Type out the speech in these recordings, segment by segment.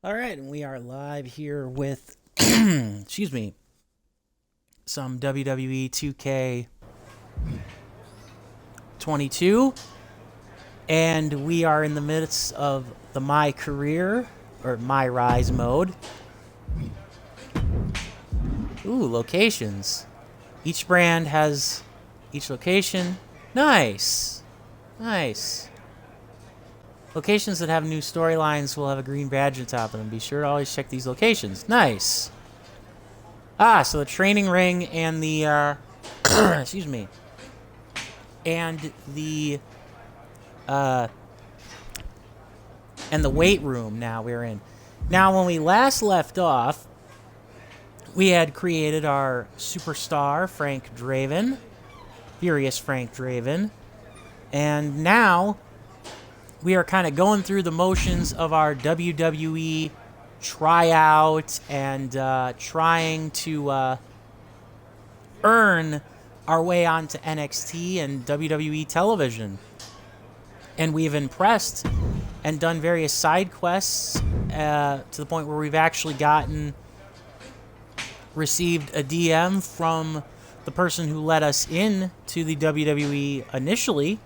All right, and we are live here with, excuse me, some WWE 2K22, and we are in the midst of the My Career, or MyRise mode. Ooh, locations. Each brand has each location. Nice. Nice. Locations that have new storylines will have a green badge on top of them. Be sure to always check these locations. Nice. Ah, so the training ring and the, excuse me, and the weight room now we're in. Now, when we last left off, we had created our superstar, Frank Draven, Furious Frank Draven, and now we are kind of going through the motions of our WWE tryout and trying to earn our way onto NXT and WWE television. And we've impressed and done various side quests to the point where we've actually received a DM from the person who let us in to the WWE initially.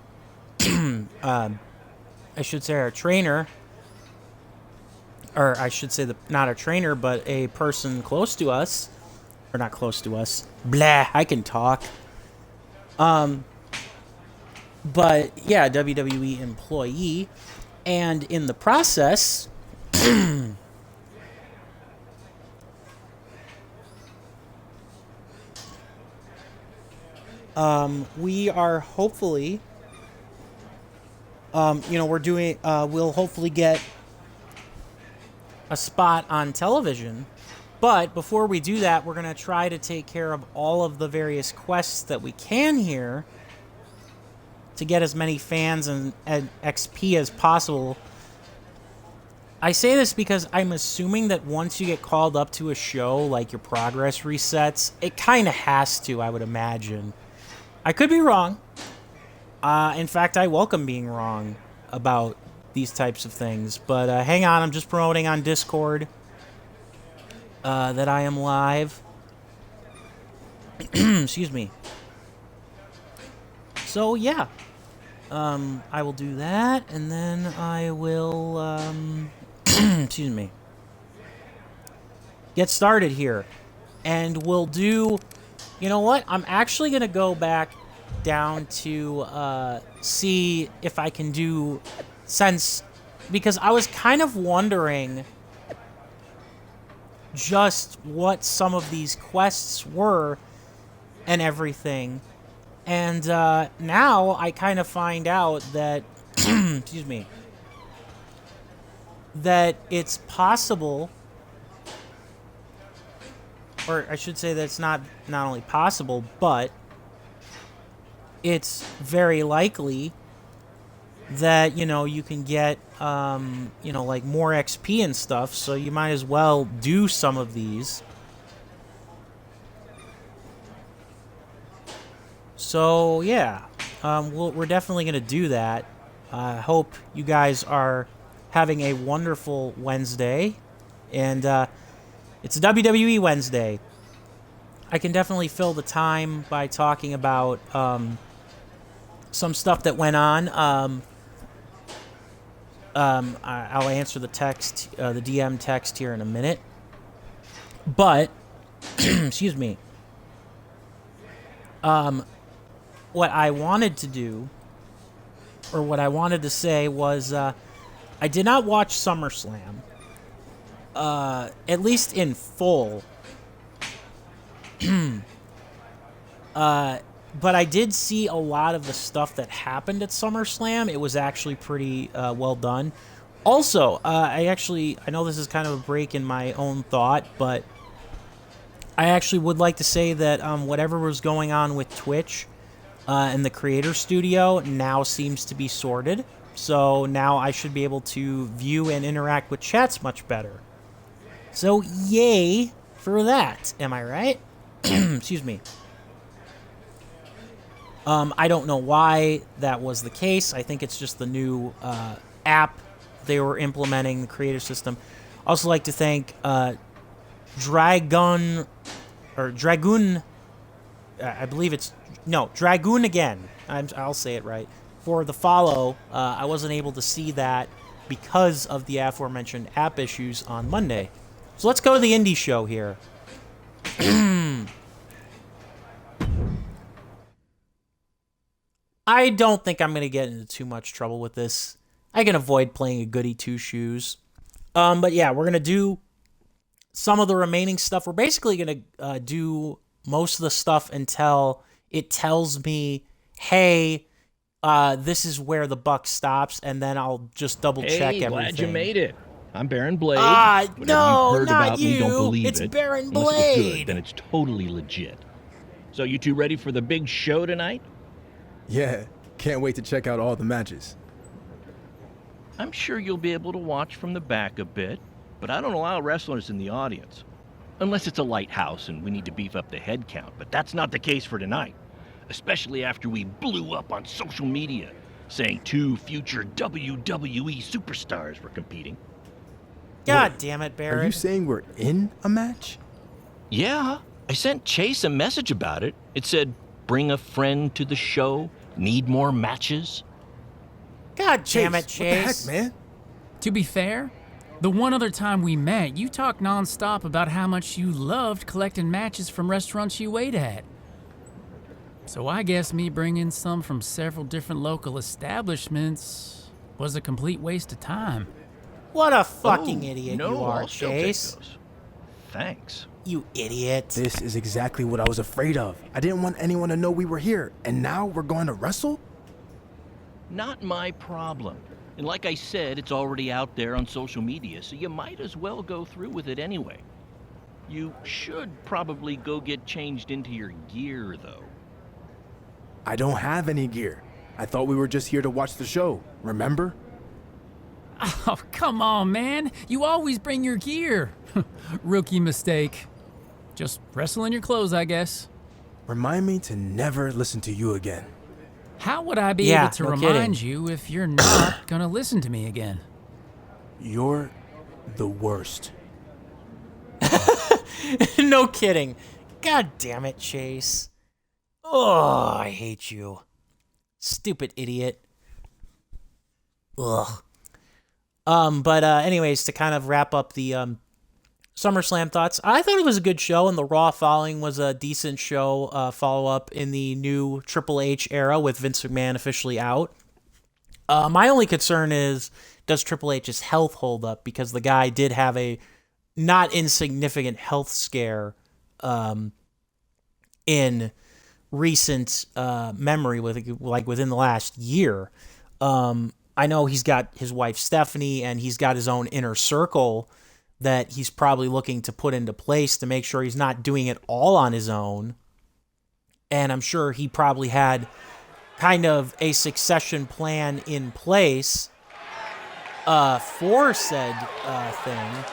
I should say our trainer, or I should say not a trainer, but a person close to us, or not close to us. Blah, I can talk. But yeah, WWE employee, and in the process, we are hopefully. We'll hopefully get a spot on television. But before we do that, we're going to try to take care of all of the various quests that we can here to get as many fans and XP as possible. I say this because I'm assuming that once you get called up to a show, like your progress resets, it kind of has to, I would imagine. I could be wrong. In fact, I welcome being wrong about these types of things. But hang on, I'm just promoting on Discord that I am live. Excuse me. So, yeah. I will do that, and then I will, excuse me, get started here. And we'll do, you know what? I'm actually going to go back down to see if I can do because I was kind of wondering just what some of these quests were and everything, and now I kind of find out that excuse me, that it's possible, or I should say that it's not only possible, but it's very likely that, you can get, like more XP and stuff, so you might as well do some of these. So, yeah, we're definitely going to do that. I hope you guys are having a wonderful Wednesday, and it's a WWE Wednesday. I can definitely fill the time by talking about some stuff that went on. I'll answer the text, the DM text here in a minute. But, excuse me. What I wanted to do, or what I wanted to say was, I did not watch SummerSlam, at least in full. But I did see a lot of the stuff that happened at SummerSlam. It was actually pretty well done. Also, I know this is kind of a break in my own thought, but I actually would like to say that whatever was going on with Twitch and the Creator Studio now seems to be sorted. So now I should be able to view and interact with chats much better. So yay for that. Am I right? Excuse me. I don't know why that was the case. I think it's just the new app they were implementing, the creator system. Also like to thank Dragoon, I believe it's, no, Dragoon again. I'll say it right. For the follow, I wasn't able to see that because of the aforementioned app issues on Monday. So let's go to the indie show here. I don't think I'm going to get into too much trouble with this. I can avoid playing a goody two-shoes. But yeah, we're going to do some of the remaining stuff. We're basically going to do most of the stuff until it tells me, hey, this is where the buck stops, and then I'll just double-check everything. Hey, glad you made it. I'm Baron Blade. No, you've heard not about you. Me, don't believe it's it. Baron Unless it's Blade. good, then it's totally legit. So you two ready for the big show tonight? Yeah, can't wait to check out all the matches. I'm sure you'll be able to watch from the back a bit, but I don't allow wrestlers in the audience. Unless it's a lighthouse and we need to beef up the head count, but that's not the case for tonight. Especially after we blew up on social media, saying 2 future WWE superstars were competing. God damn it, Barrett. Are you saying we're in a match? Yeah, I sent Chase a message about it. It said, bring a friend to the show, need more matches. God damn it, Chase. What the heck, man? To be fair, the one other time we met, you talked nonstop about how much you loved collecting matches from restaurants you ate at. So I guess me bringing some from several different local establishments was a complete waste of time. What a fucking idiot no, you are, I'll still take Chase. those. Thanks. You idiot. This is exactly what I was afraid of. I didn't want anyone to know we were here, and now we're going to wrestle? Not my problem. And like I said, it's already out there on social media, so you might as well go through with it anyway. You should probably go get changed into your gear, though. I don't have any gear. I thought we were just here to watch the show, remember? Oh, come on, man. You always bring your gear. Rookie mistake. Just wrestle in your clothes, I guess. Remind me to never listen to you again. How would I be able to remind you if you're not gonna listen to me again? You're the worst. No kidding. God damn it, Chase. Oh, I hate you. Stupid idiot. Ugh. But anyways, to kind of wrap up the SummerSlam thoughts, I thought it was a good show, and the Raw following was a decent show, follow-up in the new Triple H era with Vince McMahon officially out. My only concern is, does Triple H's health hold up? Because the guy did have a not insignificant health scare in recent memory, within the last year. I know he's got his wife Stephanie, and he's got his own inner circle that he's probably looking to put into place to make sure he's not doing it all on his own. And I'm sure he probably had kind of a succession plan in place for said thing.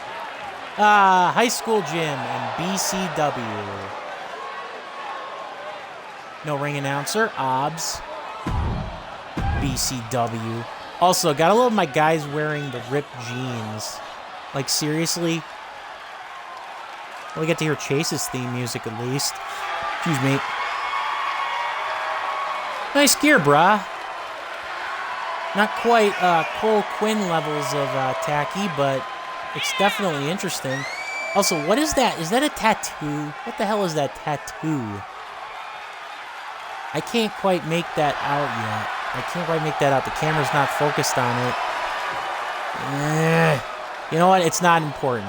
High School Gym and BCW. No ring announcer, OBS. BCW. Also, gotta love my guys wearing the ripped jeans. Like, seriously? Well, we get to hear Chase's theme music at least. Excuse me. Nice gear, brah. Not quite Cole Quinn levels of tacky, but it's definitely interesting. Also, what is that? Is that a tattoo? What the hell is that tattoo? I can't quite make that out yet. I can't quite make that out. The camera's not focused on it. You know what? It's not important.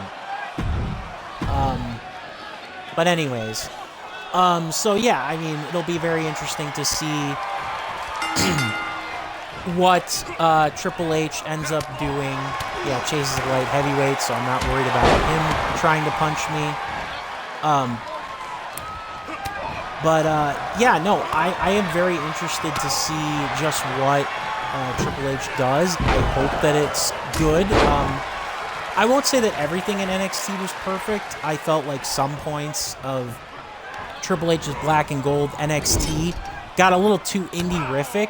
But anyways. So yeah, I mean, it'll be very interesting to see what Triple H ends up doing. Yeah, Chase is a light heavyweight, so I'm not worried about him trying to punch me. But yeah, no, I am very interested to see just what Triple H does. I hope that it's good. I won't say that everything in NXT was perfect. I felt like some points of Triple H's Black and Gold NXT got a little too indie-rific,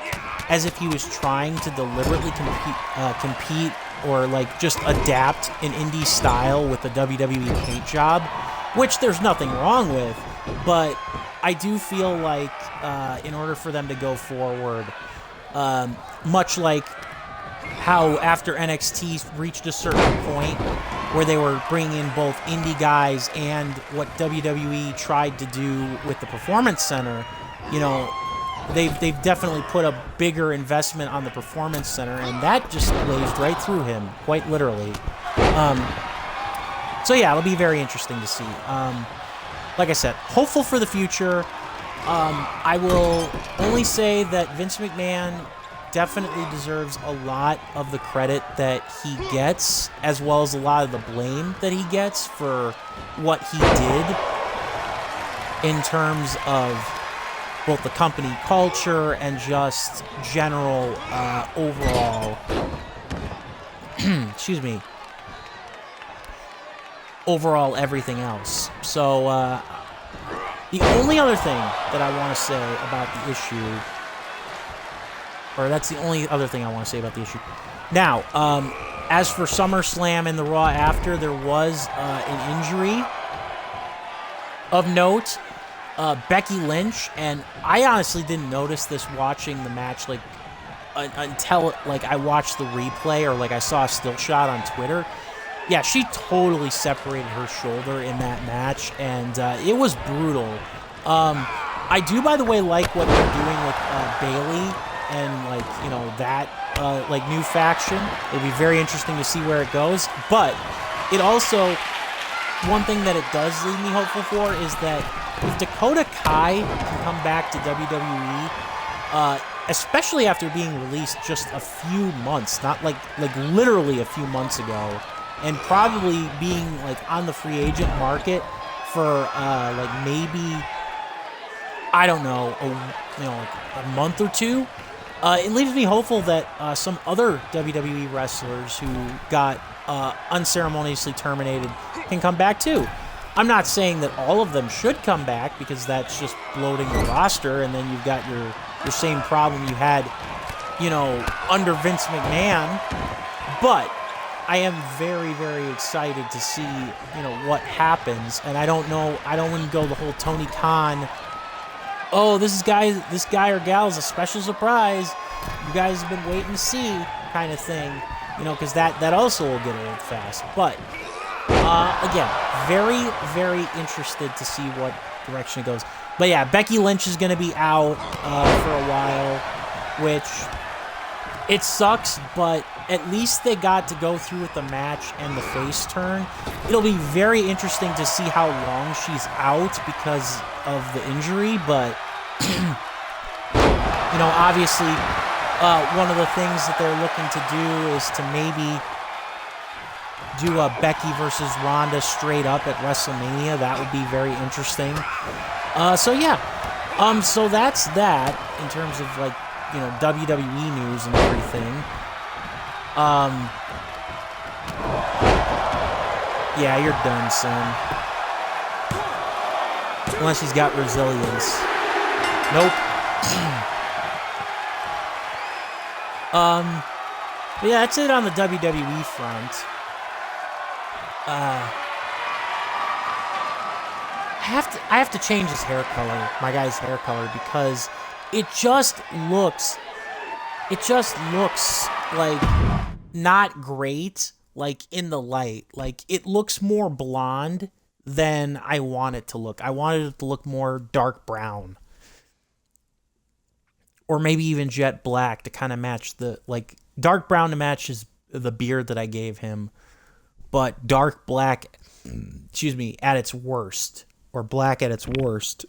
as if he was trying to deliberately compete or like just adapt an indie style with the WWE paint job, which there's nothing wrong with, but I do feel like in order for them to go forward, much like how after NXT reached a certain point where they were bringing in both indie guys and what WWE tried to do with the Performance Center, you know, they've definitely put a bigger investment on the Performance Center, and that just blazed right through him, quite literally. So yeah, it'll be very interesting to see. Like I said, hopeful for the future. I will only say that Vince McMahon definitely deserves a lot of the credit that he gets, as well as a lot of the blame that he gets for what he did in terms of both the company culture and just general overall excuse me, overall everything else. So the only other thing that I want to say about the issue, or that's the only other thing I want to say about the issue. Now, as for SummerSlam and the Raw after, there was an injury of note. Becky Lynch, and I honestly didn't notice this watching the match like until like I watched the replay or like I saw a still shot on Twitter. Yeah, she totally separated her shoulder in that match, and it was brutal. I do, by the way, like what they're doing with Bayley and like, you know, that like new faction. It'll be very interesting to see where it goes. But it also, one thing that it does leave me hopeful for is that if Dakota Kai can come back to WWE, especially after being released just a few months, not like literally a few months ago, and probably being like on the free agent market for like maybe, I don't know, like a month or two, it leaves me hopeful that some other WWE wrestlers who got unceremoniously terminated can come back too. I'm not saying that all of them should come back, because that's just bloating the roster, and then you've got your same problem you had, you know, under Vince McMahon. But I am very, very excited to see, you know, what happens. And I don't want to go the whole Tony Khan, oh, this guy or gal is a special surprise, you guys have been waiting to see kind of thing, you know, because that also will get old fast. But again, very, very interested to see what direction it goes. But yeah, Becky Lynch is going to be out for a while, which it sucks, but at least they got to go through with the match and the face turn. It'll be very interesting to see how long she's out because of the injury, but you know, obviously one of the things that they're looking to do is to maybe do a Becky versus Ronda straight up at WrestleMania. That would be very interesting. So yeah, so that's that in terms of like, you know, WWE news and everything. Yeah, you're done, son. Unless he's got resilience. Nope. But yeah, that's it on the WWE front. I have to change his hair color, my guy's hair color, because it just looks like not great, like in the light. Like it looks more blonde than I want it to look. I wanted it to look more dark brown. Or maybe even jet black to kind of match the, like, dark brown to match the beard that I gave him, but dark black, excuse me, at its worst, or black at its worst.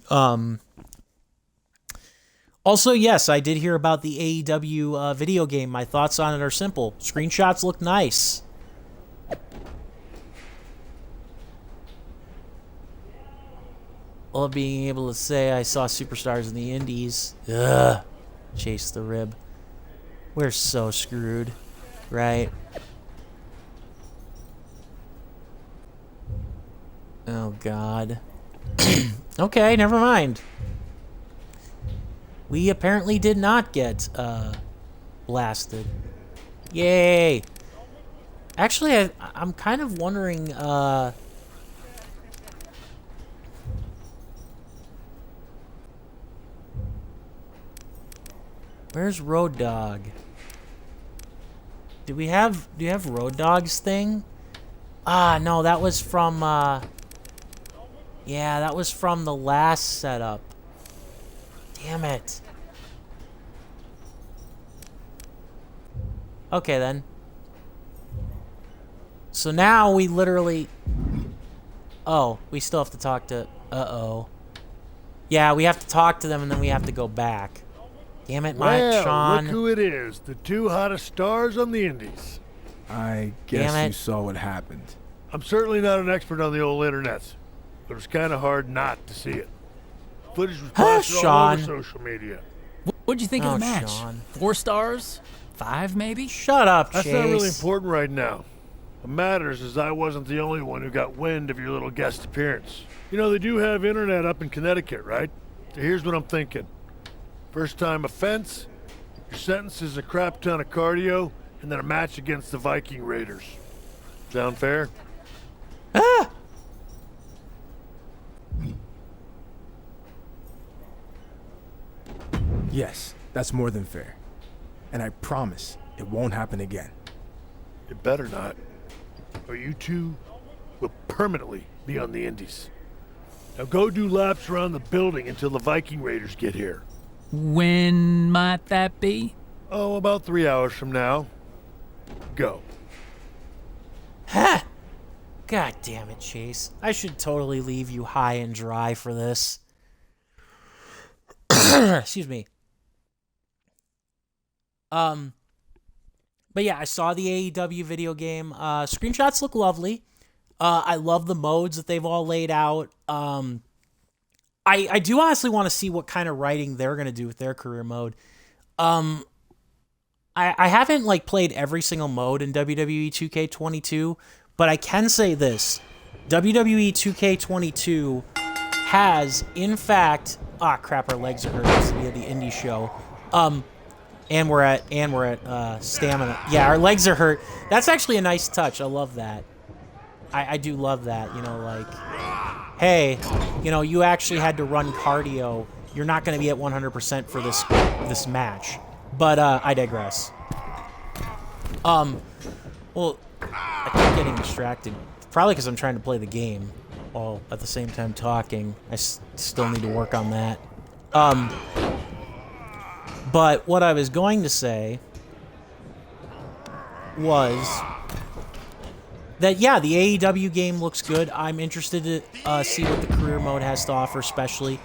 Also, yes, I did hear about the AEW video game. My thoughts on it are simple. Screenshots look nice. Love being able to say I saw superstars in the indies. Ugh. Chase the rib. We're so screwed, right? Oh, God. Okay, never mind. We apparently did not get blasted. Yay! Actually, I'm kind of wondering, where's Road Dogg? Do you have Road Dogg's thing? Ah, no, that was from, yeah, that was from the last setup. Damn it. Okay, then. So now we literally... Oh, we still have to talk to... Uh-oh. Yeah, we have to talk to them and then we have to go back. Damn it, Well, Sean. look who it is. The two hottest stars on the indies. I Damn guess it. you saw what happened. I'm certainly not an expert on the old internet, but it's kind of hard not to see it. Footage was plastered all over Sean. social media. What'd you think of Oh, the match? Sean. 4 stars? 5 maybe? Shut up, That's Chase. not really important right now. What matters is I wasn't the only one who got wind of your little guest appearance. You know, they do have internet up in Connecticut, right? So here's what I'm thinking. First time offense, your sentence is a crap ton of cardio, and then a match against the Viking Raiders. Sound fair? Ah! Yes, that's more than fair. And I promise it won't happen again. It better not. Or you two will permanently be on the indies. Now go do laps around the building until the Viking Raiders get here. When might that be? Oh, about 3 hours from now. Go. Ha! God damn it, Chase. I should totally leave you high and dry for this. Excuse me. But yeah, I saw the AEW video game. Screenshots look lovely. I love the modes that they've all laid out. I do honestly want to see what kind of writing they're going to do with their career mode. I haven't like played every single mode in WWE 2K22, but I can say this. WWE 2K22 has, in fact... Ah, crap, our legs are hurting. This will be at the indie show. And we're at stamina. Yeah, our legs are hurt. That's actually a nice touch. I love that. I do love that. You know, like, hey, you know, you actually had to run cardio. You're not going to be at 100% for this match. But I digress. Well, I keep getting distracted. Probably because I'm trying to play the game while at the same time talking. I still need to work on that. But what I was going to say was that, yeah, the AEW game looks good. I'm interested to see what the career mode has to offer, especially.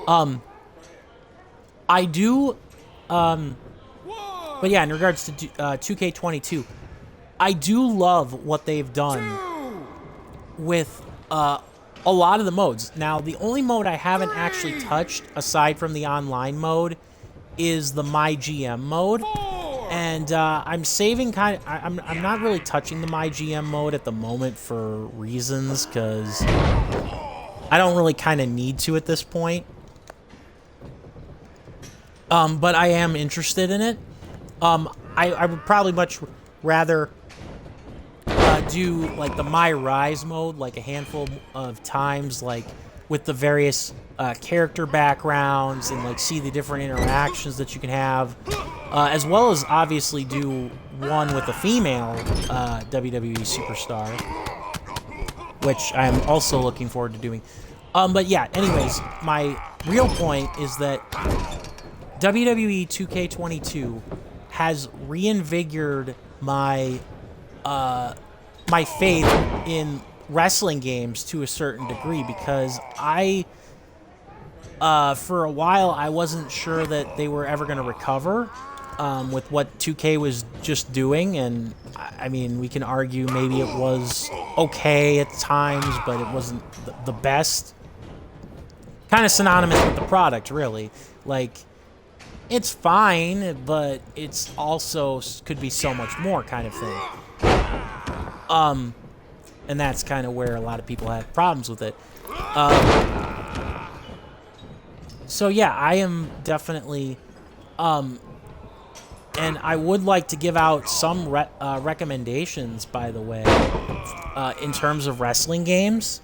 I do, but yeah, in regards to 2K22, I do love what they've done with a lot of the modes. Now, the only mode I haven't actually touched, aside from the online mode, is the MyGM mode. And I'm saving I'm not really touching the MyGM mode at the moment for reasons, because I don't really kind of need to at this point. But I am interested in it. I would probably much rather do like the MyRise mode like a handful of times, like with the various character backgrounds, and like see the different interactions that you can have, as well as obviously do one with a female WWE superstar, which I'm also looking forward to doing. But yeah, anyways, my real point is that WWE 2K22 has reinvigorated my my faith in wrestling games to a certain degree, because for a while I wasn't sure that they were ever going to recover with what 2K was just doing, and I mean, we can argue maybe it was okay at times, but it wasn't the best. Kind of synonymous with the product, really. Like, it's fine, but it's also could be so much more, kind of thing. And that's kind of where a lot of people have problems with it. So yeah, I am definitely And I would like to give out some recommendations, by the way, in terms of wrestling games.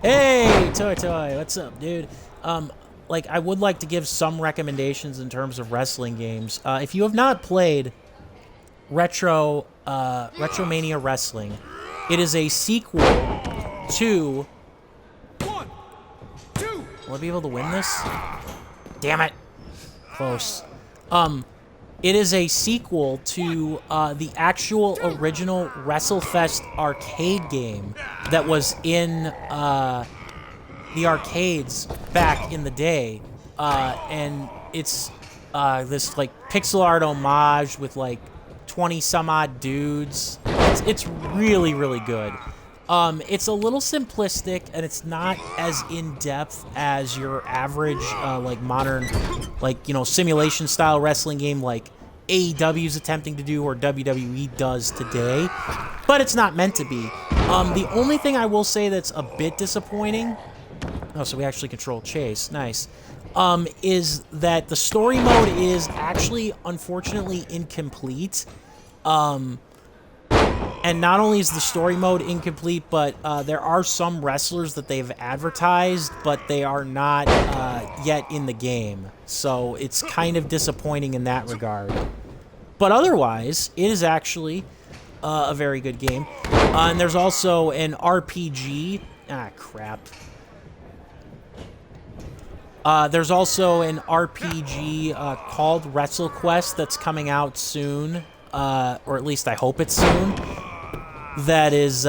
Hey, Toy, what's up, dude? Like, I would like to give some recommendations in terms of wrestling games. If you have not played Retromania Wrestling, it is a sequel to... One, two. Will I be able to win this? Damn it. Close. It is a sequel to the actual original WrestleFest arcade game that was in the arcades back in the day. And it's this like pixel art homage with like 20 some odd dudes. It's really, really good. It's a little simplistic, and it's not as in-depth as your average, like, modern, like, you know, simulation-style wrestling game like AEW's attempting to do or WWE does today, but it's not meant to be. The only thing I will say that's a bit disappointing... Oh, so we actually control Chase. Nice. Is that the story mode is actually, unfortunately, incomplete. And not only is the story mode incomplete, but there are some wrestlers that they've advertised, but they are not yet in the game. So it's kind of disappointing in that regard. But otherwise, it is actually a very good game. And there's also an RPG. Ah, crap. There's also an RPG called WrestleQuest that's coming out soon. Or at least I hope it's soon. That is,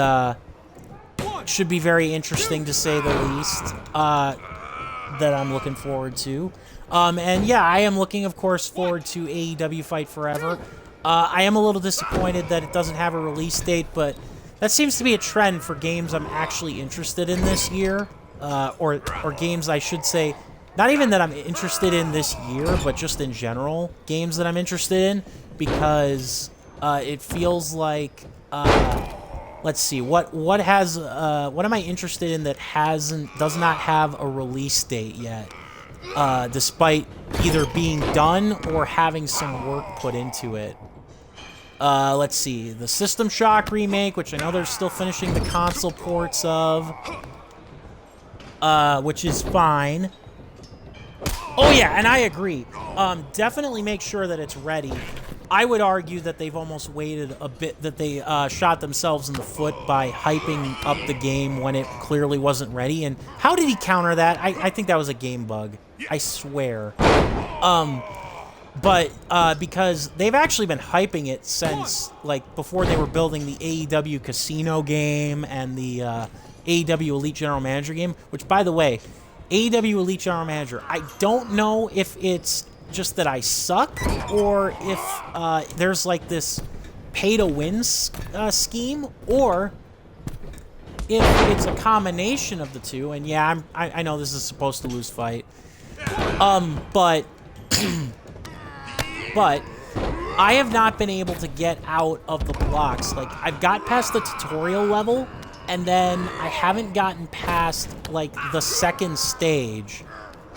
should be very interesting to say the least, that I'm looking forward to. And yeah, I am looking, of course, forward to AEW Fight Forever. I am a little disappointed that it doesn't have a release date, but that seems to be a trend for games I'm actually interested in this year. Or games, I should say, not even that I'm interested in this year, but just in general, games that I'm interested in, because it feels like... let's see, what am I interested in that does not have a release date yet, despite either being done or having some work put into it. Let's see, the System Shock remake, which I know they're still finishing the console ports of, which is fine. Oh yeah, and I agree. Definitely make sure that it's ready. I would argue that they've almost waited a bit, that they shot themselves in the foot by hyping up the game when it clearly wasn't ready. And how did he counter that? I think that was a game bug. I swear. But because they've actually been hyping it since, like, before they were building the AEW Casino game and the AEW Elite General Manager game, which, by the way, AEW Elite General Manager, I don't know if it's just that I suck, or if there's like this pay-to-win scheme, or if it's a combination of the two. And yeah, I know this is supposed to lose fight, but but I have not been able to get out of the blocks. Like, I've got past the tutorial level, and then I haven't gotten past like the second stage.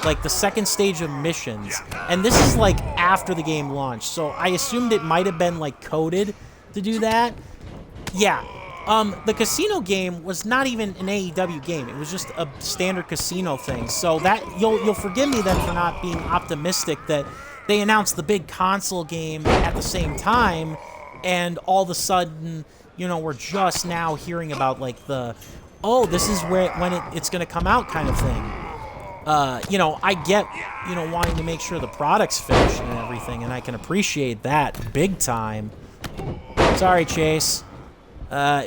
Like, the second stage of missions. And this is, like, after the game launched. So I assumed it might have been, like, coded to do that. Yeah. The casino game was not even an AEW game. It was just a standard casino thing. So that, you'll forgive me then for not being optimistic that they announced the big console game at the same time, and all of a sudden, you know, we're just now hearing about, like, the, oh, this is when it's going to come out kind of thing. You know, I get, you know, wanting to make sure the product's finished and everything, and I can appreciate that big time. Sorry, Chase.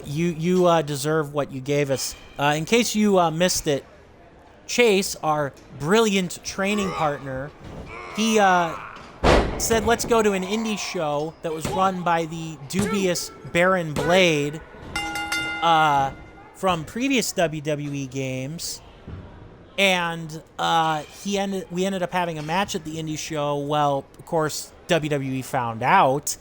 You deserve what you gave us. In case you missed it, Chase, our brilliant training partner, he said, let's go to an indie show that was run by the dubious Baron Blade from previous WWE games. And we ended up having a match at the indie show. Well, of course, WWE found out.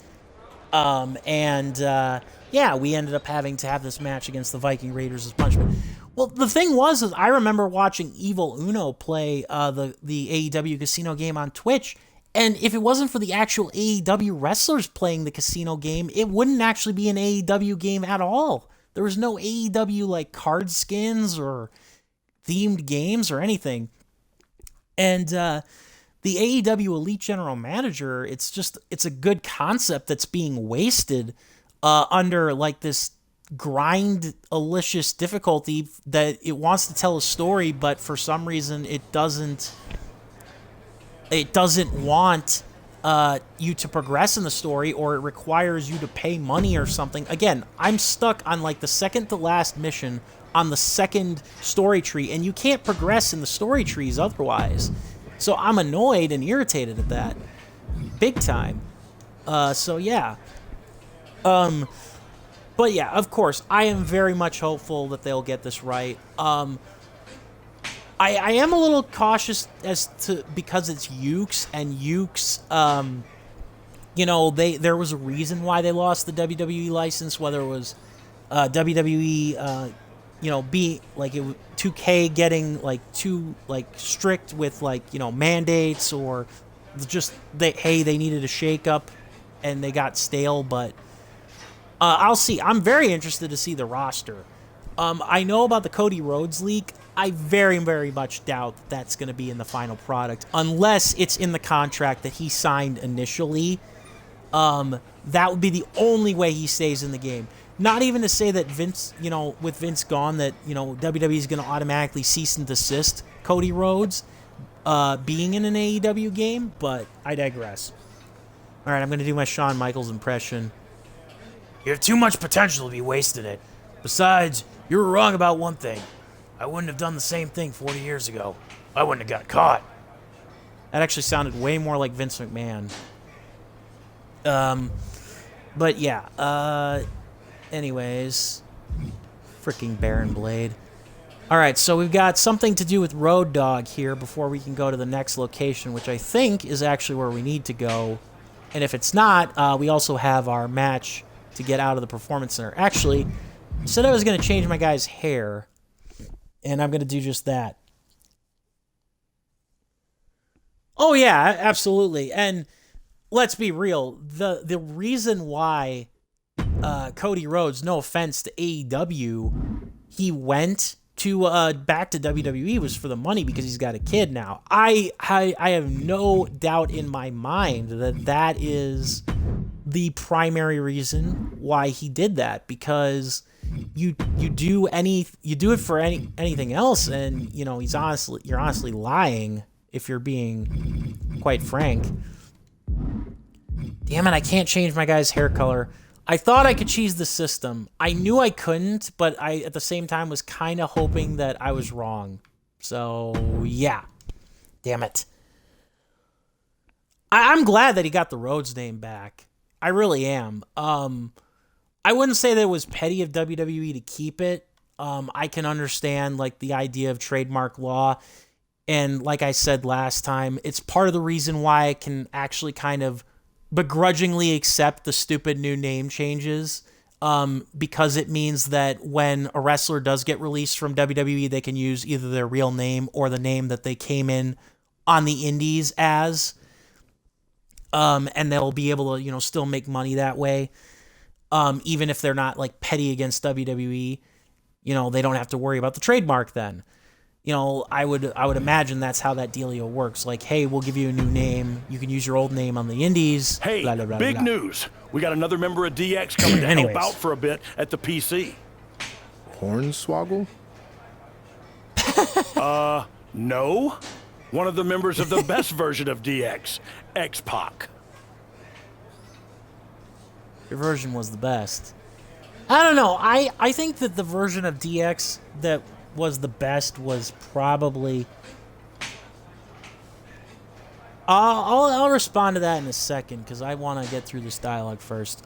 Yeah, we ended up having to have this match against the Viking Raiders as punishment. Well, the thing was, is I remember watching Evil Uno play the AEW Casino game on Twitch, And if it wasn't for the actual AEW wrestlers playing the casino game, it wouldn't actually be an AEW game at all. There was no AEW like card skins or themed games or anything. And the AEW Elite General Manager, it's a good concept that's being wasted under like this grind-alicious difficulty that it wants to tell a story, but for some reason it doesn't want you to progress in the story, or it requires you to pay money or something. Again, I'm stuck on like the second to last mission on the second story tree, and you can't progress in the story trees otherwise. So I'm annoyed and irritated at that. Big time. So yeah. But yeah, of course, I am very much hopeful that they'll get this right. I am a little cautious because it's Ukes, and Ukes, there was a reason why they lost the WWE license, whether it was WWE, be like 2K getting like too like strict with like mandates, or just they needed a shake up and they got stale. But I'll see. I'm very interested to see the roster. I know about the Cody Rhodes leak. I very, very much doubt that's going to be in the final product, unless it's in the contract that he signed initially. That would be the only way he stays in the game. Not even to say that Vince, with Vince gone, that, WWE is going to automatically cease and desist Cody Rhodes being in an AEW game, but I digress. All right, I'm going to do my Shawn Michaels impression. You have too much potential to be wasting it. Besides, you were wrong about one thing. I wouldn't have done the same thing 40 years ago. I wouldn't have got caught. That actually sounded way more like Vince McMahon. But yeah, anyways. Freaking Baron Blade. Alright, so we've got something to do with Road Dogg here before we can go to the next location, which I think is actually where we need to go. And if it's not, we also have our match to get out of the Performance Center. Actually, I said I was going to change my guy's hair, and I'm going to do just that. Oh yeah, absolutely. And let's be real, the reason why Cody Rhodes, no offense to AEW, he went to back to WWE was for the money, because he's got a kid now. I have no doubt in my mind that is the primary reason why he did that, because you do it for anything else, and you're honestly lying if you're being quite frank. Damn it, I can't change my guy's hair color. I thought I could cheese the system. I knew I couldn't, but I at the same time was kind of hoping that I was wrong. So yeah, damn it. I'm glad that he got the Rhodes name back. I really am. I wouldn't say that it was petty of WWE to keep it. I can understand like the idea of trademark law, and like I said last time, it's part of the reason why I can actually kind of begrudgingly accept the stupid new name changes, because it means that when a wrestler does get released from WWE, they can use either their real name or the name that they came in on the indies as, and they'll be able to still make money that way. Even if they're not like petty against WWE, they don't have to worry about the trademark then. I would imagine that's how that dealio works. Like, hey, we'll give you a new name. You can use your old name on the indies. Hey, blah, blah, blah, big blah. news. We got another member of DX coming to help out for a bit at the PC. Hornswoggle? No. One of the members of the best version of DX, X-Pac. Your version was the best. I don't know. I think that the version of DX that was the best was probably... I'll respond to that in a second, because I want to get through this dialogue first.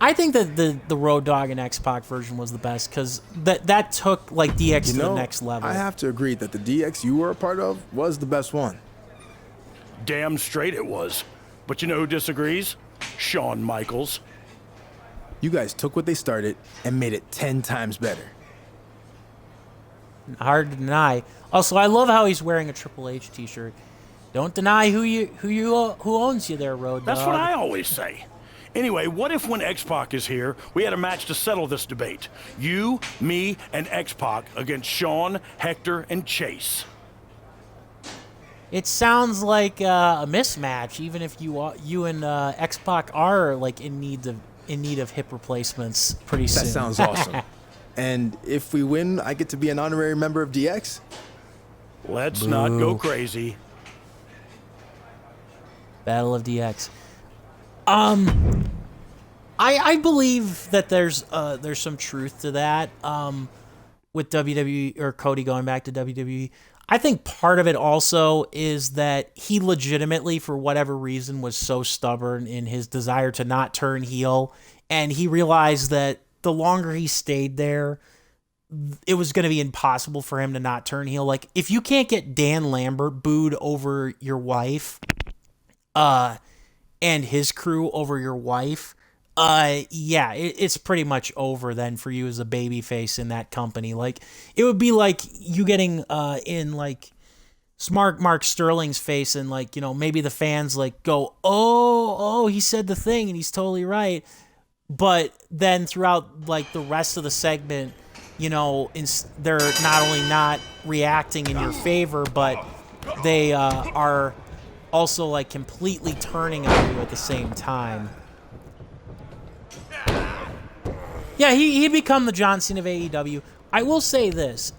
I think that the Road Dogg and X-Pac version was the best, because that took like DX to the next level. I have to agree that the DX you were a part of was the best one. Damn straight it was. But you know who disagrees? Shawn Michaels. You guys took what they started and made it 10 times better. Hard to deny. Also, I love how he's wearing a Triple H t-shirt. Don't deny who owns you there, Road That's Dogg. what I always say. Anyway, what if when X-Pac is here, we had a match to settle this debate? You, me, and X-Pac against Sean, Hector, and Chase. It sounds like a mismatch, even if you and X-Pac are like in need of hip replacements pretty soon. That sounds awesome. And if we win, I get to be an honorary member of DX? Let's not go crazy. Battle of DX. I believe that there's some truth to that. With WWE or Cody going back to WWE, I think part of it also is that he legitimately, for whatever reason, was so stubborn in his desire to not turn heel, and he realized that the longer he stayed there, it was going to be impossible for him to not turn heel. Like, if you can't get Dan Lambert booed over your wife, and his crew over your wife, it's pretty much over then for you as a babyface in that company. Like, it would be like you getting in like smart Mark Sterling's face, and like, you know, maybe the fans like go, oh, he said the thing and he's totally right. But then throughout like the rest of the segment, you know, they're not only not reacting in your favor, but they are also like completely turning on you at the same time. Yeah, he'd become the John Cena of AEW. I will say this.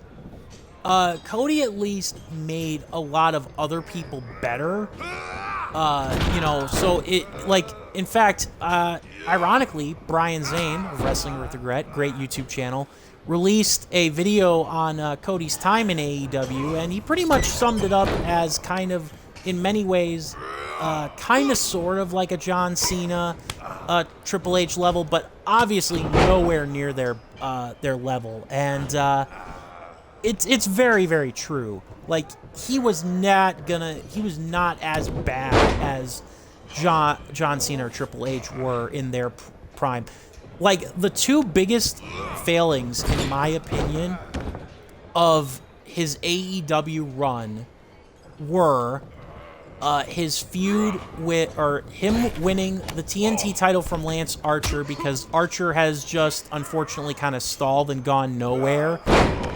Cody at least made a lot of other people better. You know, so it, like, in fact, ironically, Brian Zane of Wrestling with Regret, great YouTube channel, released a video on Cody's time in AEW, and he pretty much summed it up as kind of, in many ways, kind of sort of like a John Cena, Triple H level, but obviously nowhere near their level. And it's very, very true. Like, he was not as bad as John Cena or Triple H were in their prime. Like, the two biggest failings, in my opinion, of his AEW run were his feud with, or him winning the TNT title from Lance Archer, because Archer has just unfortunately kind of stalled and gone nowhere.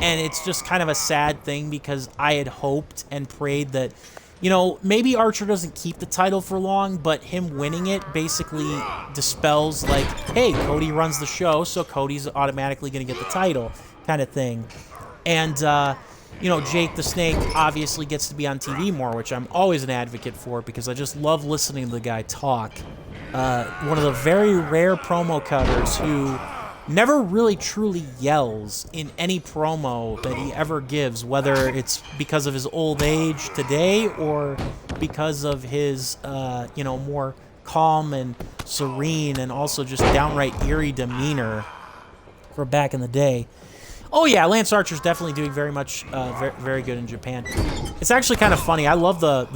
And it's just kind of a sad thing, because I had hoped and prayed that, you know, maybe Archer doesn't keep the title for long, but him winning it basically dispels, like, hey, Cody runs the show, so Cody's automatically going to get the title kind of thing. And, you know, Jake the Snake obviously gets to be on TV more, which I'm always an advocate for, because I just love listening to the guy talk. One of the very rare promo cutters who never really truly yells in any promo that he ever gives, whether it's because of his old age today or because of his, you know, more calm and serene and also just downright eerie demeanor for back in the day. Oh yeah, Lance Archer's definitely doing very much, very good in Japan. It's actually kind of funny. I love the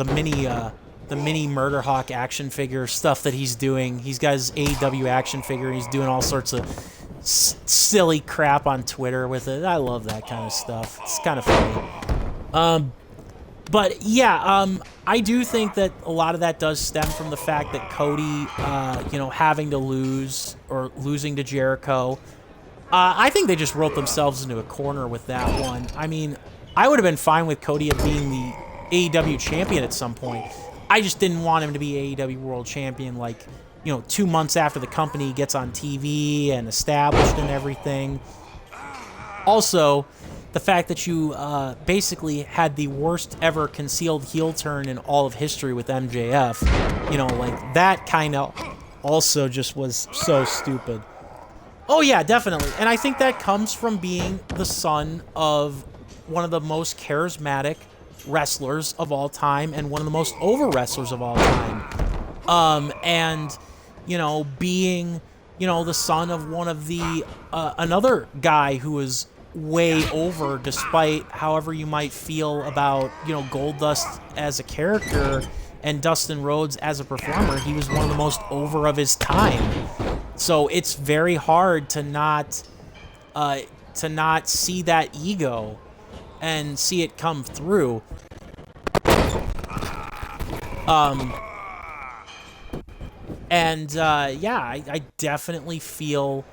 mini Murder Hawk action figure stuff that he's doing. He's got his AEW action figure. He's doing all sorts of silly crap on Twitter with it. I love that kind of stuff. It's kind of funny. But yeah, I do think that a lot of that does stem from the fact that Cody, you know, having to lose or losing to Jericho. I think they just wrote themselves into a corner with that one. I mean, I would have been fine with Cody being the AEW champion at some point. I just didn't want him to be AEW World Champion, like, you know, 2 months after the company gets on TV and established and everything. Also, the fact that you basically had the worst ever concealed heel turn in all of history with MJF, you know, like, that kind of also just was so stupid. Oh yeah, definitely. And I think that comes from being the son of one of the most charismatic wrestlers of all time and one of the most over wrestlers of all time. And, you know, being, you know, the son of one of the, another guy who was way over, despite however you might feel about, you know, Goldust as a character and Dustin Rhodes as a performer. He was one of the most over of his time. So it's very hard to not see that ego and see it come through. I definitely feel...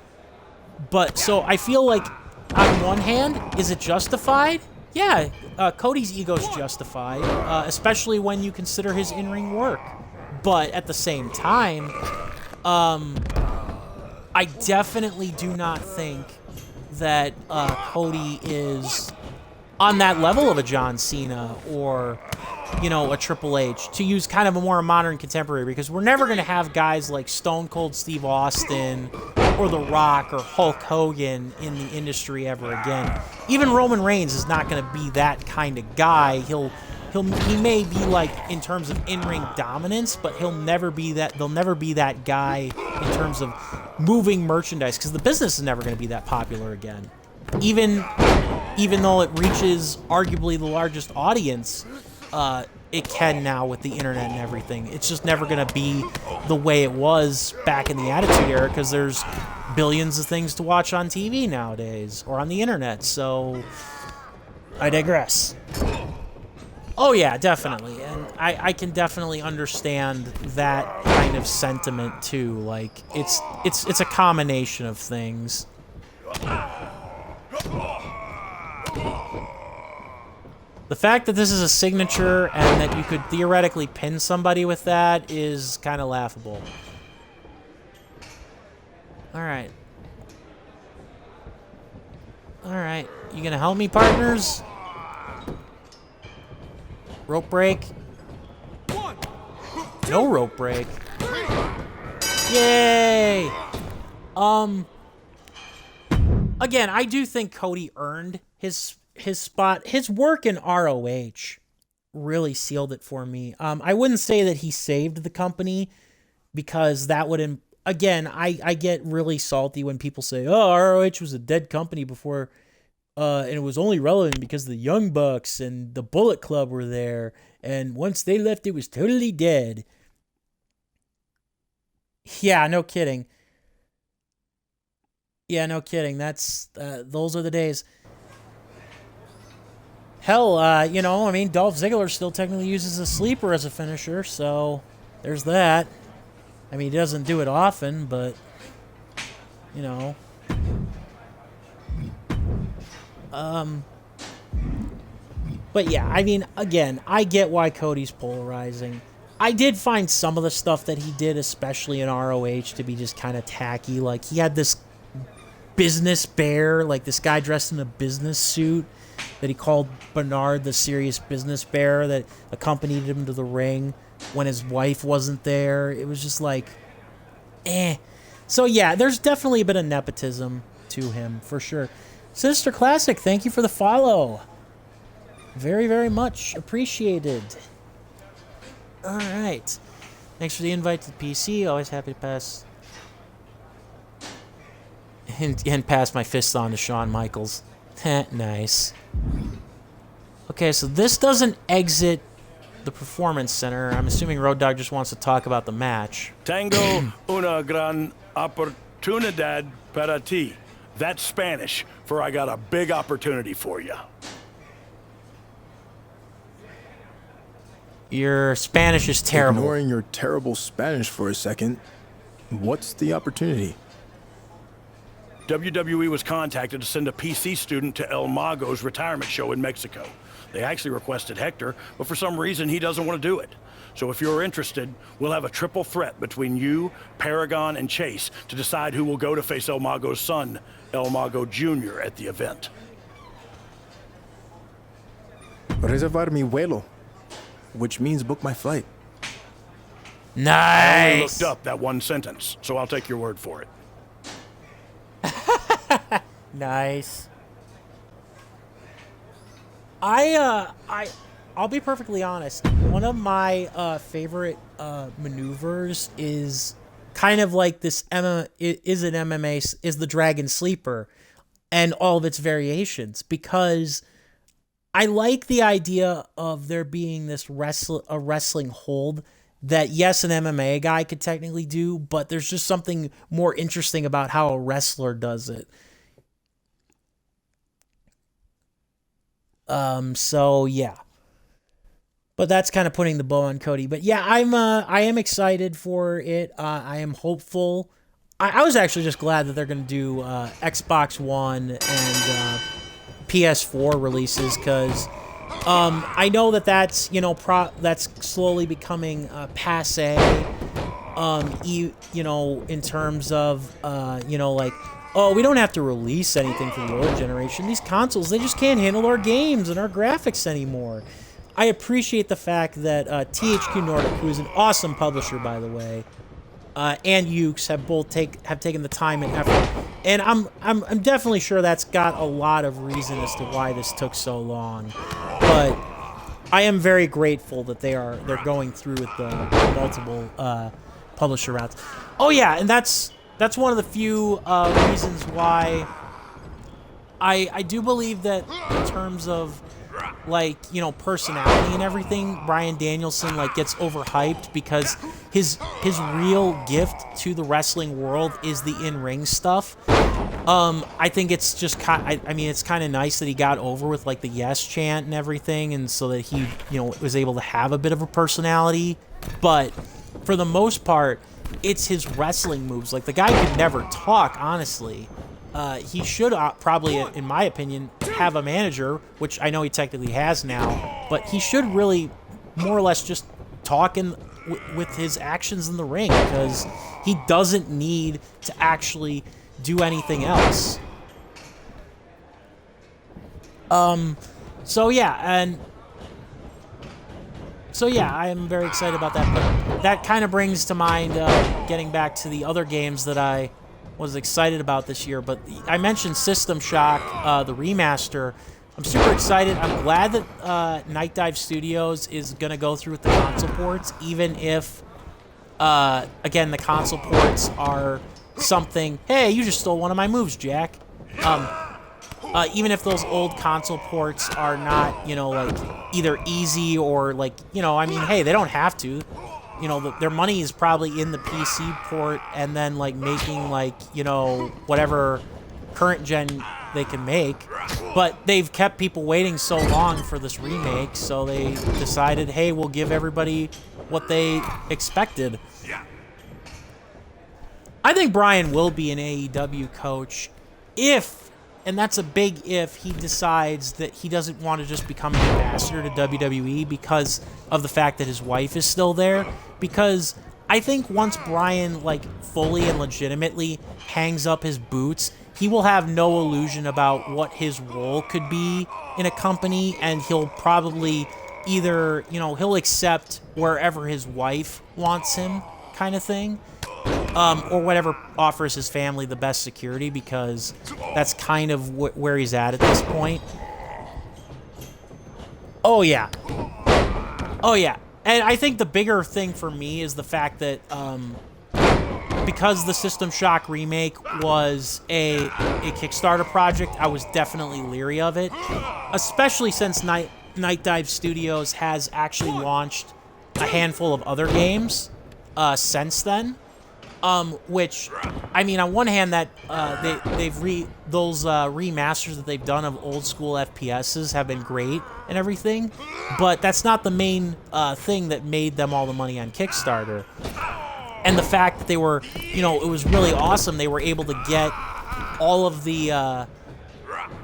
But, so, I feel like, on one hand, is it justified? Yeah, Cody's ego's justified, especially when you consider his in-ring work. But, at the same time, I definitely do not think that Cody is on that level of a John Cena or, you know, a Triple H, to use kind of a more modern contemporary, because we're never going to have guys like Stone Cold Steve Austin or The Rock or Hulk Hogan in the industry ever again. Even Roman Reigns is not going to be that kind of guy. He may be, like, in terms of in-ring dominance, but he'll never be that. They'll never be that guy in terms of moving merchandise, because the business is never going to be that popular again. Even though it reaches arguably the largest audience, it can now with the internet and everything. It's just never going to be the way it was back in the Attitude Era, because there's billions of things to watch on TV nowadays or on the internet. So I digress. Oh yeah, definitely, and I can definitely understand that kind of sentiment too. Like, it's a combination of things. The fact that this is a signature and that you could theoretically pin somebody with that is kind of laughable. Alright. Alright, you gonna help me, partners? Rope break. No rope break. Yay! Again, I do think Cody earned his spot. His work in ROH really sealed it for me. I wouldn't say that he saved the company, because that would... Again, I get really salty when people say, oh, ROH was a dead company before... and it was only relevant because the Young Bucks and the Bullet Club were there, and once they left, it was totally dead. Yeah, no kidding. Yeah, no kidding. That's those are the days. Hell, you know, I mean, Dolph Ziggler still technically uses a sleeper as a finisher, so there's that. I mean, he doesn't do it often, but, you know... But yeah, I mean, again, I get why Cody's polarizing. I did find some of the stuff that he did, especially in ROH, to be just kind of tacky. Like, he had this business bear, like this guy dressed in a business suit that he called Bernard the Serious Business Bear, that accompanied him to the ring when his wife wasn't there. It was just like, eh. So yeah, there's definitely a bit of nepotism to him, for sure. Sister Classic, thank you for the follow. Very, very much appreciated. All right. Thanks for the invite to the PC. Always happy to pass and pass my fist on to Shawn Michaels. Nice. Okay, so this doesn't exit the Performance Center. I'm assuming Road Dogg just wants to talk about the match. Tengo una gran oportunidad para ti. That's Spanish for I got a big opportunity for you. Your Spanish is terrible. Ignoring your terrible Spanish for a second, what's the opportunity? WWE was contacted to send a PC student to El Mago's retirement show in Mexico. They actually requested Hector, but for some reason he doesn't want to do it. So if you're interested, we'll have a triple threat between you, Paragon, and Chase to decide who will go to face El Mago's son, El Mago Jr., at the event. Reservar mi vuelo, which means book my flight. I only Nice. looked up that one sentence, so I'll take your word for it. Nice. I'll be perfectly honest. One of my favorite maneuvers is kind of like this is the Dragon Sleeper and all of its variations, because I like the idea of there being this wrestling hold that, yes, an MMA guy could technically do, but there's just something more interesting about how a wrestler does it. So yeah. But that's kind of putting the bow on Cody. But yeah, I am excited for it. I am hopeful. I was actually just glad that they're going to do Xbox One and PS4 releases, because I know that that's, you know, that's slowly becoming passe. You know, in terms of you know, like, oh, we don't have to release anything for the old generation. These consoles, they just can't handle our games and our graphics anymore. I appreciate the fact that THQ Nordic, who is an awesome publisher, by the way, and Ukes have both taken the time and effort, and I'm definitely sure that's got a lot of reason as to why this took so long. But I am very grateful that they're going through with the multiple publisher routes. Oh yeah, and that's one of the few reasons why I do believe that in terms of, like, you know, personality and everything, Bryan Danielson, like, gets overhyped because his real gift to the wrestling world is the in-ring stuff. I think it's just I mean, it's kind of nice that he got over with, like, the yes chant and everything, and so that he, you know, was able to have a bit of a personality. But for the most part, it's his wrestling moves. Like, the guy could never talk, honestly. He should probably, in my opinion, have a manager, which I know he technically has now, but he should really more or less just talk with his actions in the ring, because he doesn't need to actually do anything else. So yeah, I am very excited about that, but that kind of brings to mind getting back to the other games that I was excited about this year. But I mentioned System Shock, the remaster. I'm super excited. I'm glad that Night Dive Studios is going to go through with the console ports, even if, again, the console ports are something, hey, you just stole one of my moves, Jack. Even if those old console ports are not, you know, like, either easy or, like, you know, I mean, hey, they don't have to. You know, their money is probably in the PC port, and then, like, making, like, you know, whatever current gen they can make. But they've kept people waiting so long for this remake, so they decided, hey, we'll give everybody what they expected. I think Bryan will be an AEW coach if, and that's a big if, he decides that he doesn't want to just become an ambassador to WWE because of the fact that his wife is still there. Because I think once Bryan, like, fully and legitimately hangs up his boots, he will have no illusion about what his role could be in a company, and he'll probably either, you know, he'll accept wherever his wife wants him, kind of thing. Or whatever offers his family the best security, because that's kind of where he's at this point. Oh, yeah. Oh, yeah. And I think the bigger thing for me is the fact that because the System Shock remake was a Kickstarter project, I was definitely leery of it, especially since Night Dive Studios has actually launched a handful of other games since then. Which, I mean, on one hand, that those remasters that they've done of old school FPSs have been great and everything, but that's not the main thing that made them all the money on Kickstarter. And the fact that they were, you know, it was really awesome. They were able to get all of the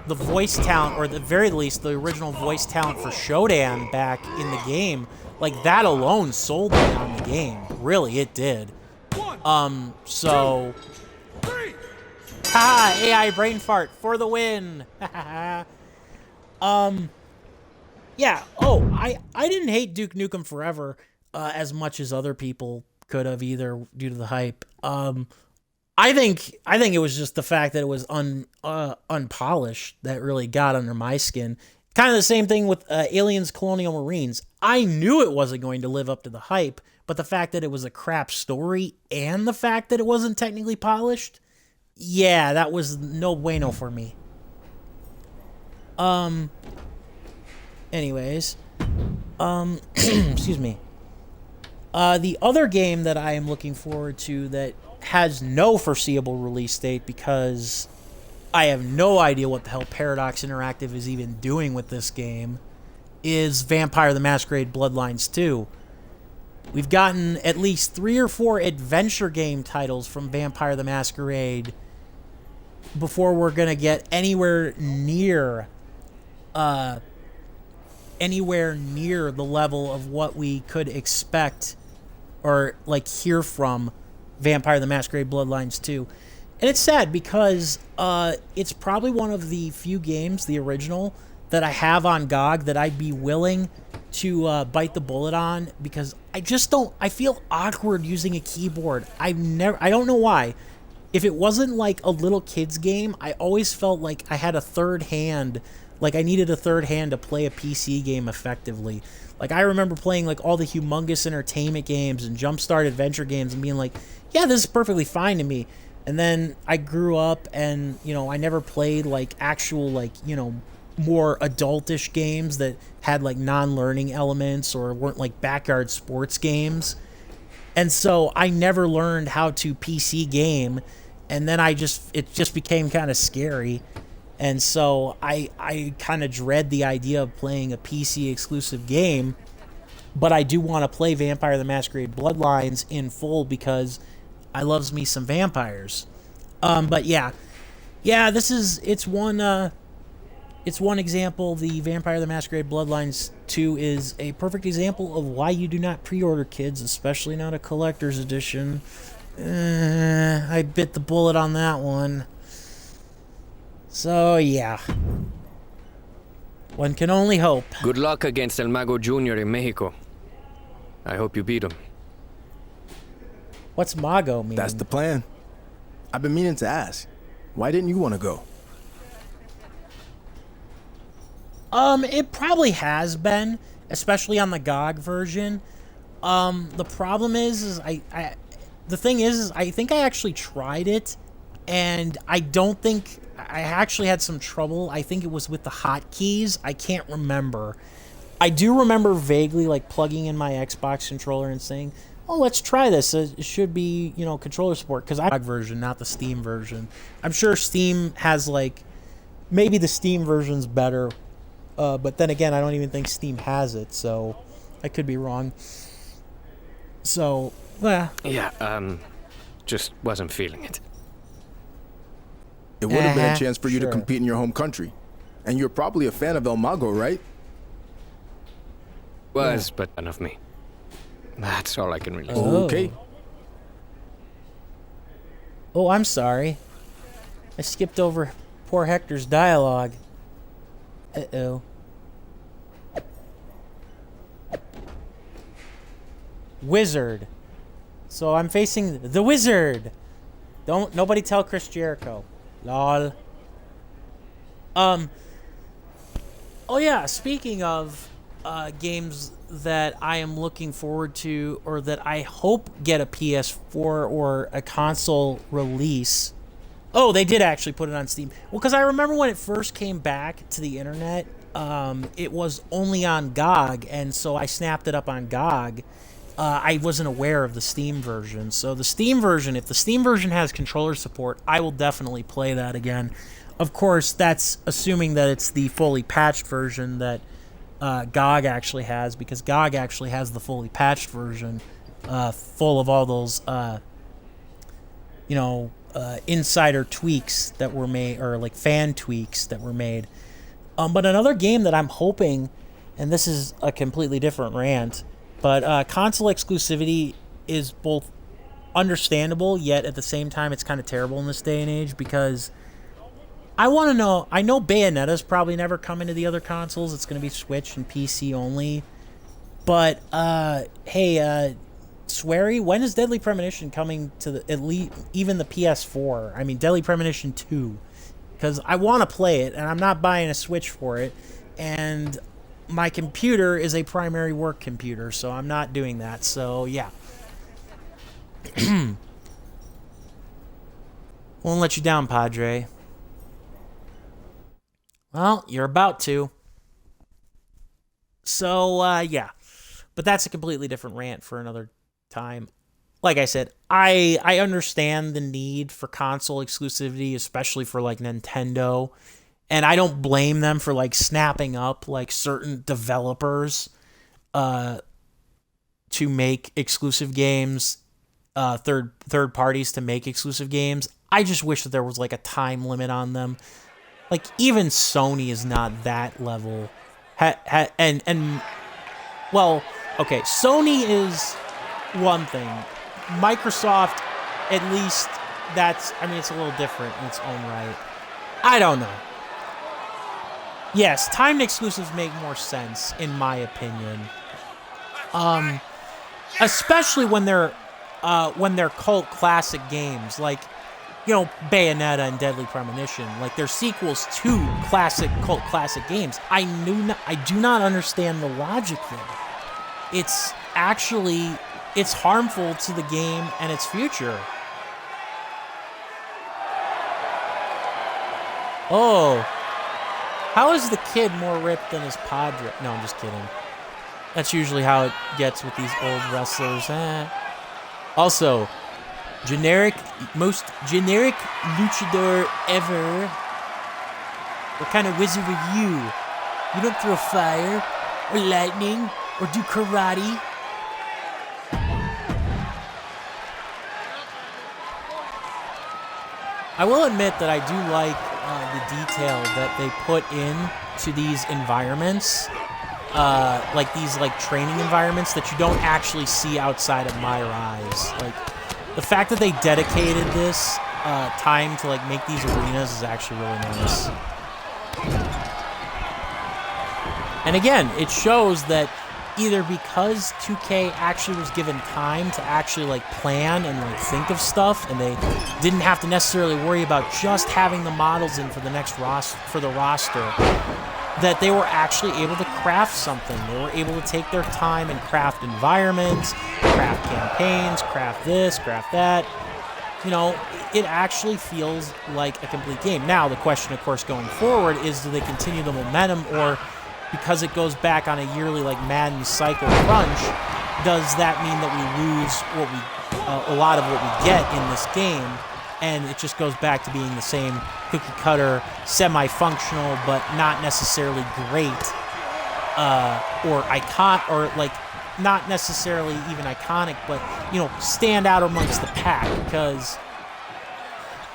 voice talent, or at the very least, the original voice talent for Shodan back in the game. Like, that alone sold me on the game. Really, it did. So, haha, AI brain fart for the win. Yeah. Oh, I didn't hate Duke Nukem Forever as much as other people could have either, due to the hype. I think it was just the fact that it was unpolished that really got under my skin. Kind of the same thing with Aliens Colonial Marines. I knew it wasn't going to live up to the hype, but the fact that it was a crap story and the fact that it wasn't technically polished, yeah, that was no bueno for me. Anyways, excuse me. The other game that I am looking forward to that has no foreseeable release date, because I have no idea what the hell Paradox Interactive is even doing with this game, is Vampire the Masquerade Bloodlines 2. We've gotten at least 3 or 4 adventure game titles from Vampire the Masquerade before we're going to get anywhere near the level of what we could expect or like hear from Vampire the Masquerade Bloodlines 2. And it's sad because it's probably one of the few games, the original, that I have on GOG that I'd be willing to bite the bullet on, because I feel awkward using a keyboard. I don't know why. If it wasn't like a little kid's game, I always felt like I had a third hand, like I needed a third hand to play a PC game effectively. Like I remember playing like all the Humongous Entertainment games and Jumpstart Adventure games and being like, yeah, this is perfectly fine to me. And then I grew up and, I never played like actual more adultish games that had like non-learning elements or weren't like backyard sports games. And so I never learned how to PC game, and then it just became kind of scary. And so I kind of dread the idea of playing a PC exclusive game, but I do want to play Vampire the Masquerade Bloodlines in full because I loves me some vampires. But it's one example. The Vampire the Masquerade Bloodlines 2 is a perfect example of why you do not pre-order, kids, especially not a collector's edition. I bit the bullet on that one. So, yeah. One can only hope. Good luck against El Mago Jr. in Mexico. I hope you beat him. What's Mago mean? That's the plan. I've been meaning to ask. Why didn't you want to go? It probably has been, especially on the GOG version. The problem is the thing is I think I actually tried it, and I don't think I actually had some trouble. I think it was with the hotkeys. I can't remember. I do remember vaguely like plugging in my Xbox controller and saying, "Oh, let's try this. It should be, controller support," because I have the GOG version, not the Steam version. I'm sure Steam has maybe the Steam version's better. But then again, I don't even think Steam has it, so I could be wrong. So, Yeah, just wasn't feeling it. It would have been a chance for you to compete in your home country. And you're probably a fan of El Mago, right? But none of me. That's all I can really say. Okay. Oh, I'm sorry. I skipped over poor Hector's dialogue. Uh-oh. Wizard. So I'm facing the Wizard. Nobody tell Chris Jericho. Lol. Oh yeah, speaking of games that I am looking forward to, or that I hope get a PS4 or a console release. Oh, they did actually put it on Steam. Well, because I remember when it first came back to the internet, it was only on GOG, and so I snapped it up on GOG. I wasn't aware of the Steam version. So the Steam version, if the Steam version has controller support, I will definitely play that again. Of course, that's assuming that it's the fully patched version that GOG actually has, because GOG actually has the fully patched version, full of all those, insider tweaks that were made, or like fan tweaks that were made. But another game that I'm hoping, and this is a completely different rant, but console exclusivity is both understandable, yet at the same time it's kind of terrible in this day and age, because I want to know, I know Bayonetta's probably never coming to the other consoles. It's going to be Switch and PC only. But, hey, Swery, when is Deadly Premonition coming to at least even the PS4? I mean, Deadly Premonition 2. Because I want to play it, and I'm not buying a Switch for it. And my computer is a primary work computer, so I'm not doing that. So, yeah. Won't let you down, Padre. Well, you're about to. So, yeah. But that's a completely different rant for another time. Like I said, I understand the need for console exclusivity, especially for like Nintendo And I don't blame them for like snapping up like certain developers to make exclusive games, third parties to make exclusive games. I just wish that there was like a time limit on them. Like even Sony is not that level. Well, okay, Sony is one thing. Microsoft, at least it's a little different in its own right. I don't know. Yes, timed exclusives make more sense, in my opinion. Especially when they're cult classic games, like, you know, Bayonetta and Deadly Premonition. Like, they're sequels to cult classic games. I do not understand the logic there. It's harmful to the game and its future. Oh. How is the kid more ripped than his padre? No, I'm just kidding. That's usually how it gets with these old wrestlers. Also, most generic luchador ever. What kind of wizard are you? You don't throw fire, or lightning, or do karate. I will admit that I do like the detail that they put into these environments, like these like training environments that you don't actually see outside of MyRise. Like the fact that they dedicated this time to like make these arenas is actually really nice. And again, it shows that either because 2K actually was given time to actually like plan and like think of stuff, and they didn't have to necessarily worry about just having the models in for the next roster, that they were actually able to craft something. They were able to take their time and craft environments, craft campaigns, craft this, craft that. You know, it actually feels like a complete game. Now, the question, of course, going forward is, do they continue the momentum, or because it goes back on a yearly like Madden cycle crunch, does that mean that we lose a lot of what we get in this game, and it just goes back to being the same cookie cutter, semi-functional, but not necessarily great, or like not necessarily even iconic, but you know, stand out amongst the pack, because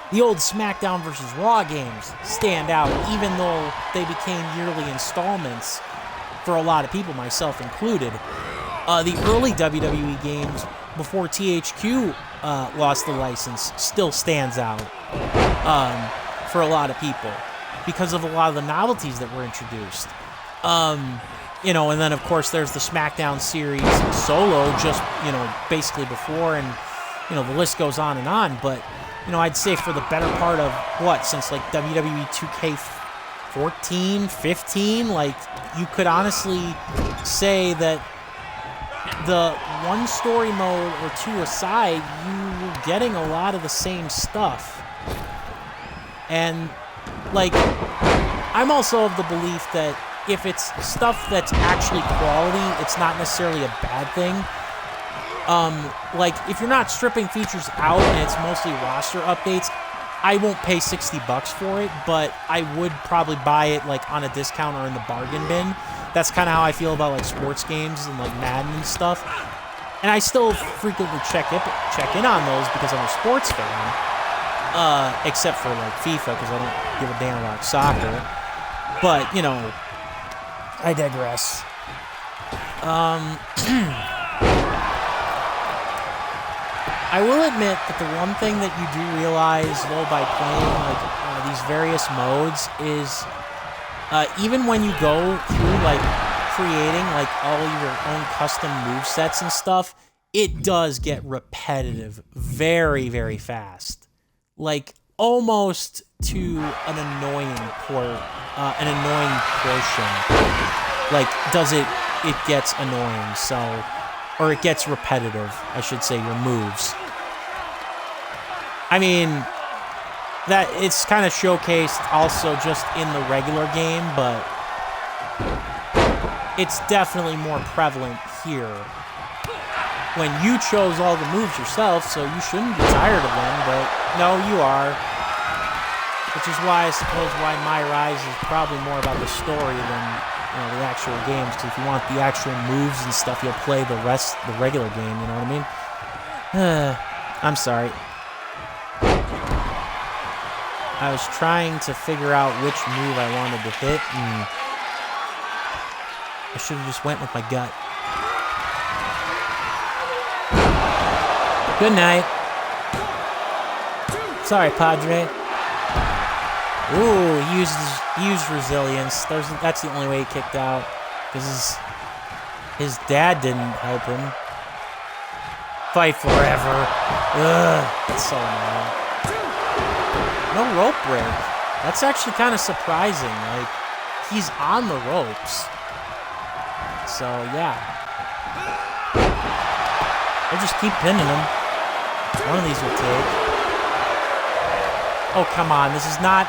the old SmackDown versus Raw games stand out, even though they became yearly installments for a lot of people, myself included. The early WWE games, before THQ lost the license, still stands out for a lot of people because of a lot of the novelties that were introduced. You know, and then of course there's the SmackDown series solo, just, you know, basically before, and you know, the list goes on and on, but you know, I'd say for the better part of, since like WWE 2K14, 15, like, you could honestly say that the one story mode or two aside, you were getting a lot of the same stuff. And, like, I'm also of the belief that if it's stuff that's actually quality, it's not necessarily a bad thing. Like, if you're not stripping features out and it's mostly roster updates, I won't pay $60 for it, but I would probably buy it, like, on a discount or in the bargain bin. That's kind of how I feel about, like, sports games and, like, Madden and stuff. And I still frequently check in on those because I'm a sports fan, except for, like, FIFA, because I don't give a damn about soccer. But, you know, I digress. I will admit that the one thing that you do realize, though, by playing like these various modes is even when you go through like creating like all your own custom movesets and stuff, it does get repetitive very, very fast. Like almost to an annoying portion. Like it gets annoying, so, or it gets repetitive, I should say, your moves. I mean, that it's kind of showcased also just in the regular game, but it's definitely more prevalent here. When you chose all the moves yourself, so you shouldn't be tired of them, but no, you are. Which is why I suppose why MyRise is probably more about the story than the actual games. Because if you want the actual moves and stuff, you'll play the regular game. You know what I mean? I'm sorry. I was trying to figure out which move I wanted to hit, and I should have just went with my gut. Good night. Sorry, Padre. Ooh, he used resilience. That's the only way he kicked out, because his dad didn't help him. Fight forever. Ugh, that's so annoying. No rope break. That's actually kind of surprising. Like, he's on the ropes. So, yeah. I'll just keep pinning him. One of these will take. Oh, come on. This is not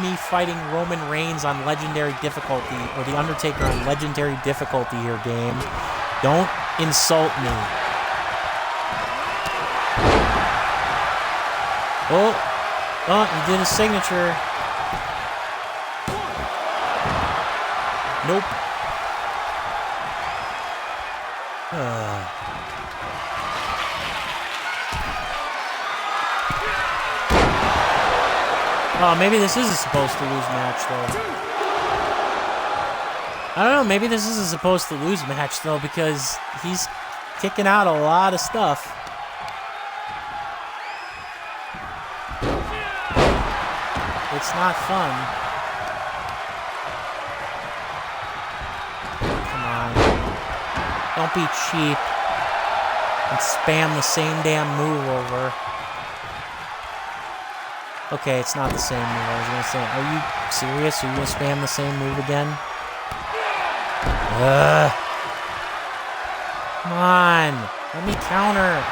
me fighting Roman Reigns on legendary difficulty, or The Undertaker on legendary difficulty here, game. Don't insult me. Oh, he did his signature. Nope. Oh, maybe this isn't supposed to lose match, though. I don't know, maybe this isn't supposed to lose match, though, because he's kicking out a lot of stuff. It's not fun. Come on. Don't be cheap and spam the same damn move over. Okay, it's not the same move. I was going to say, are you serious? Are you going to spam the same move again? Come on. Let me counter.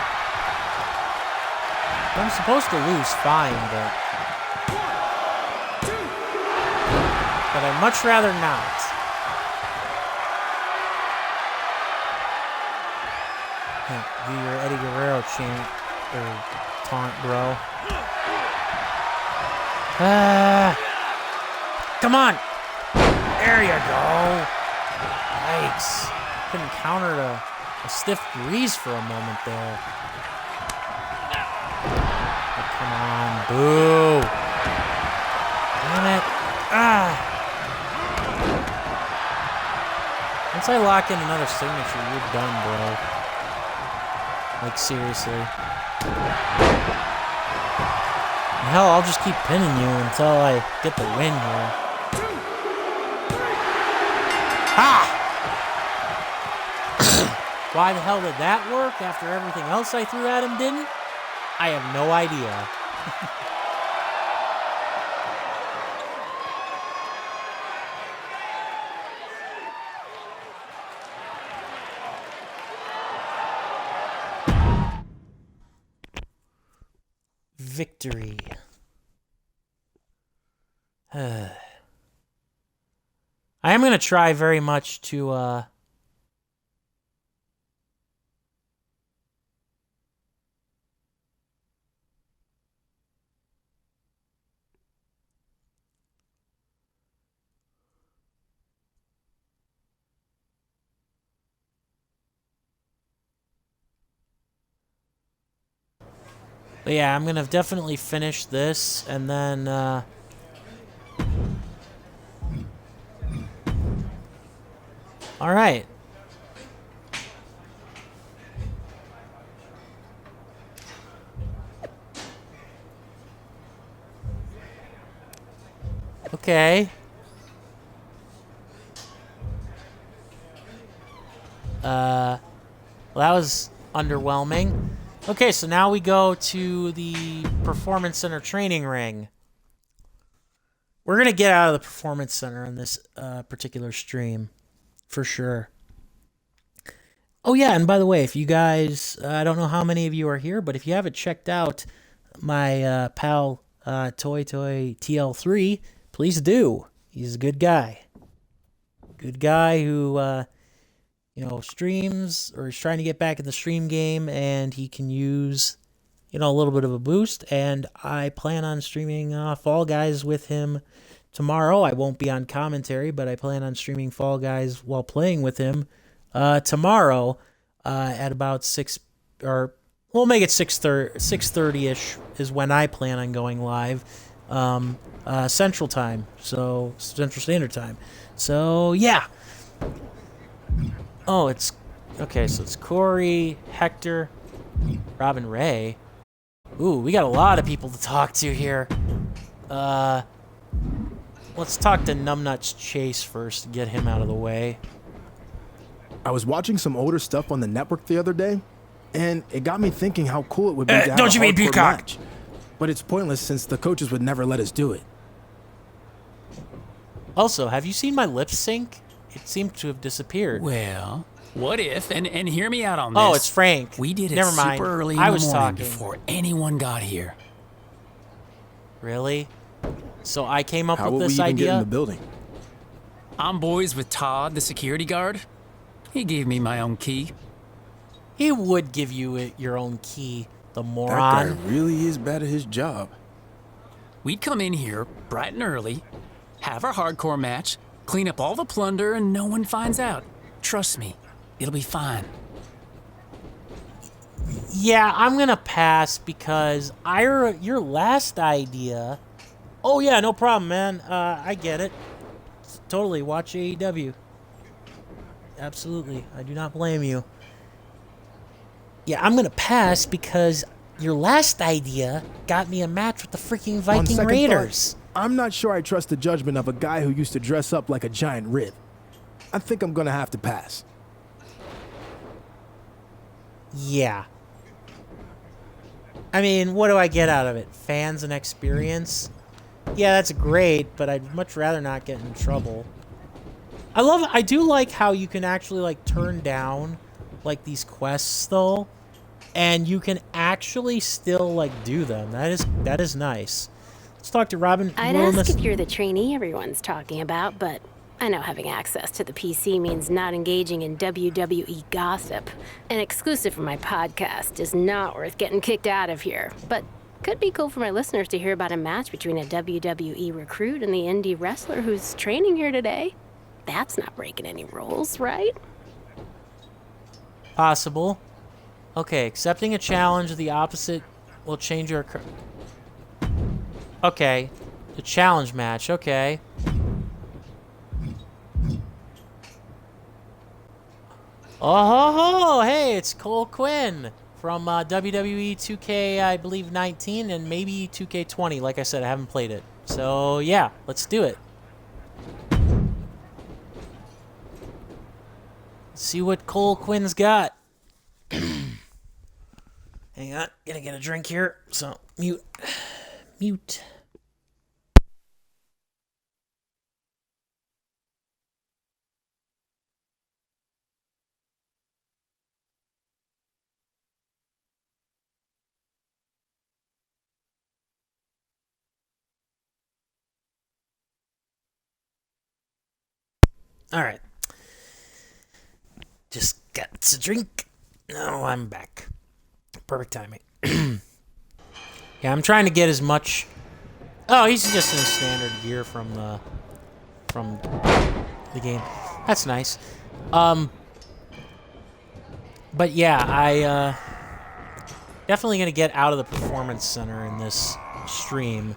I'm supposed to lose, fine, but I'd much rather not. Do your Eddie Guerrero chant or taunt, bro. Come on! There you go! Yikes. Couldn't counter a stiff breeze for a moment there. Oh, come on, boo! Damn it! Once I lock in another signature, you're done, bro. Like, seriously. Hell, I'll just keep pinning you until I get the win here. Ha! Why the hell did that work after everything else I threw at him didn't? I have no idea. Victory. I am going to try very much to but yeah, I'm going to definitely finish this, and then, all right. Okay. Well, that was underwhelming. Okay, so now we go to the Performance Center training ring. We're going to get out of the Performance Center on this particular stream, for sure. Oh, yeah, and by the way, if you guys, I don't know how many of you are here, but if you haven't checked out my pal Toy TL3, please do. He's a good guy. Good guy who... streams, or is trying to get back in the stream game, and he can use a little bit of a boost. And I plan on streaming Fall Guys with him tomorrow. I won't be on commentary, but I plan on streaming Fall Guys while playing with him tomorrow at about 6, or we'll make it 6:30ish is when I plan on going live, Central Time, so Central Standard Time. So yeah. Oh, it's okay. So it's Corey, Hector, Robin Ray. Ooh, we got a lot of people to talk to here. Let's talk to Numbnuts Chase first to get him out of the way. I was watching some older stuff on the network the other day, and it got me thinking how cool it would be to have don't a you mean hardcore Peacock? match. But it's pointless since the coaches would never let us do it. Also, have you seen my lip sync? It seemed to have disappeared. Well, what if, and hear me out on this. Oh, it's Frank. We did it Never mind. super early in I the was morning talking. before anyone got here. Really? So I came up How with would we this even get in idea? the building? I'm boys with Todd, the security guard. He gave me my own key. He would give you your own key, the That guy moron. really is bad at his job. We'd come in here bright and early, have our hardcore match, clean up all the plunder, and no one finds out. Trust me, it'll be fine. Yeah, I'm gonna pass because your last idea. Oh yeah, no problem, man. I get it. Totally, watch AEW. Absolutely, I do not blame you. Yeah, I'm gonna pass because your last idea got me a match with the freaking On Viking second Raiders. thought, I'm not sure I trust the judgment of a guy who used to dress up like a giant rib. I think I'm gonna have to pass. Yeah. I mean, what do I get out of it? Fans and experience? Yeah, that's great, but I'd much rather not get in trouble. I do like how you can actually, like, turn down, like, these quests, though, and you can actually still, like, do them. That is nice. Let's talk to Robin. I'd ask if you're the trainee everyone's talking about, but I know having access to the PC means not engaging in WWE gossip. An exclusive for my podcast is not worth getting kicked out of here, but could be cool for my listeners to hear about a match between a WWE recruit and the indie wrestler who's training here today. That's not breaking any rules, right? Possible. Okay, accepting a challenge of the opposite will change your... Okay, the challenge match, okay. Oh, hey, it's Cole Quinn from WWE 2K, I believe, 19 and maybe 2K20. Like I said, I haven't played it. So, yeah, let's do it. Let's see what Cole Quinn's got. Hang on, gonna get a drink here. So, mute. Mute. All right. Just got a drink. Now I'm back. Perfect timing. Yeah, I'm trying to get as much... Oh, he's just in standard gear from the game. That's nice. But yeah, I definitely gonna get out of the performance center in this stream.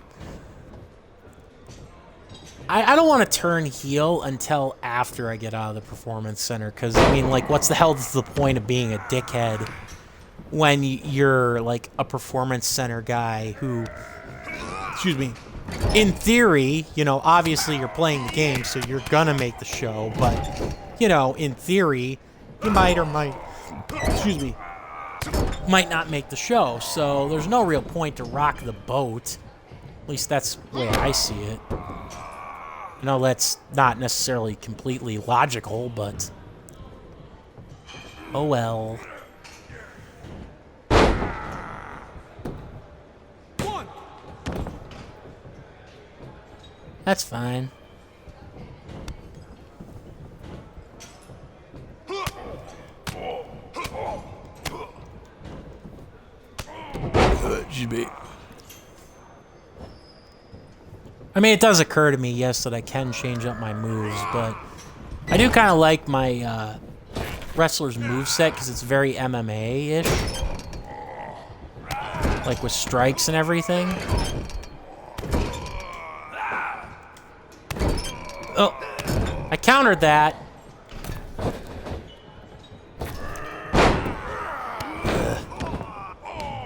I don't want to turn heel until after I get out of the performance center, because I mean, like, what's the hell is the point of being a dickhead when you're like a performance center guy who, excuse me, in theory, you know, obviously you're playing the game, so you're gonna make the show, but, you know, in theory, you might or might, excuse me, might not make the show, so there's no real point to rock the boat. At least that's the way I see it. I know that's not necessarily completely logical, but oh well. That's fine. I mean, it does occur to me, yes, that I can change up my moves, but I do kind of like my wrestler's moveset because it's very MMA-ish. Like with strikes and everything. Oh, I countered that.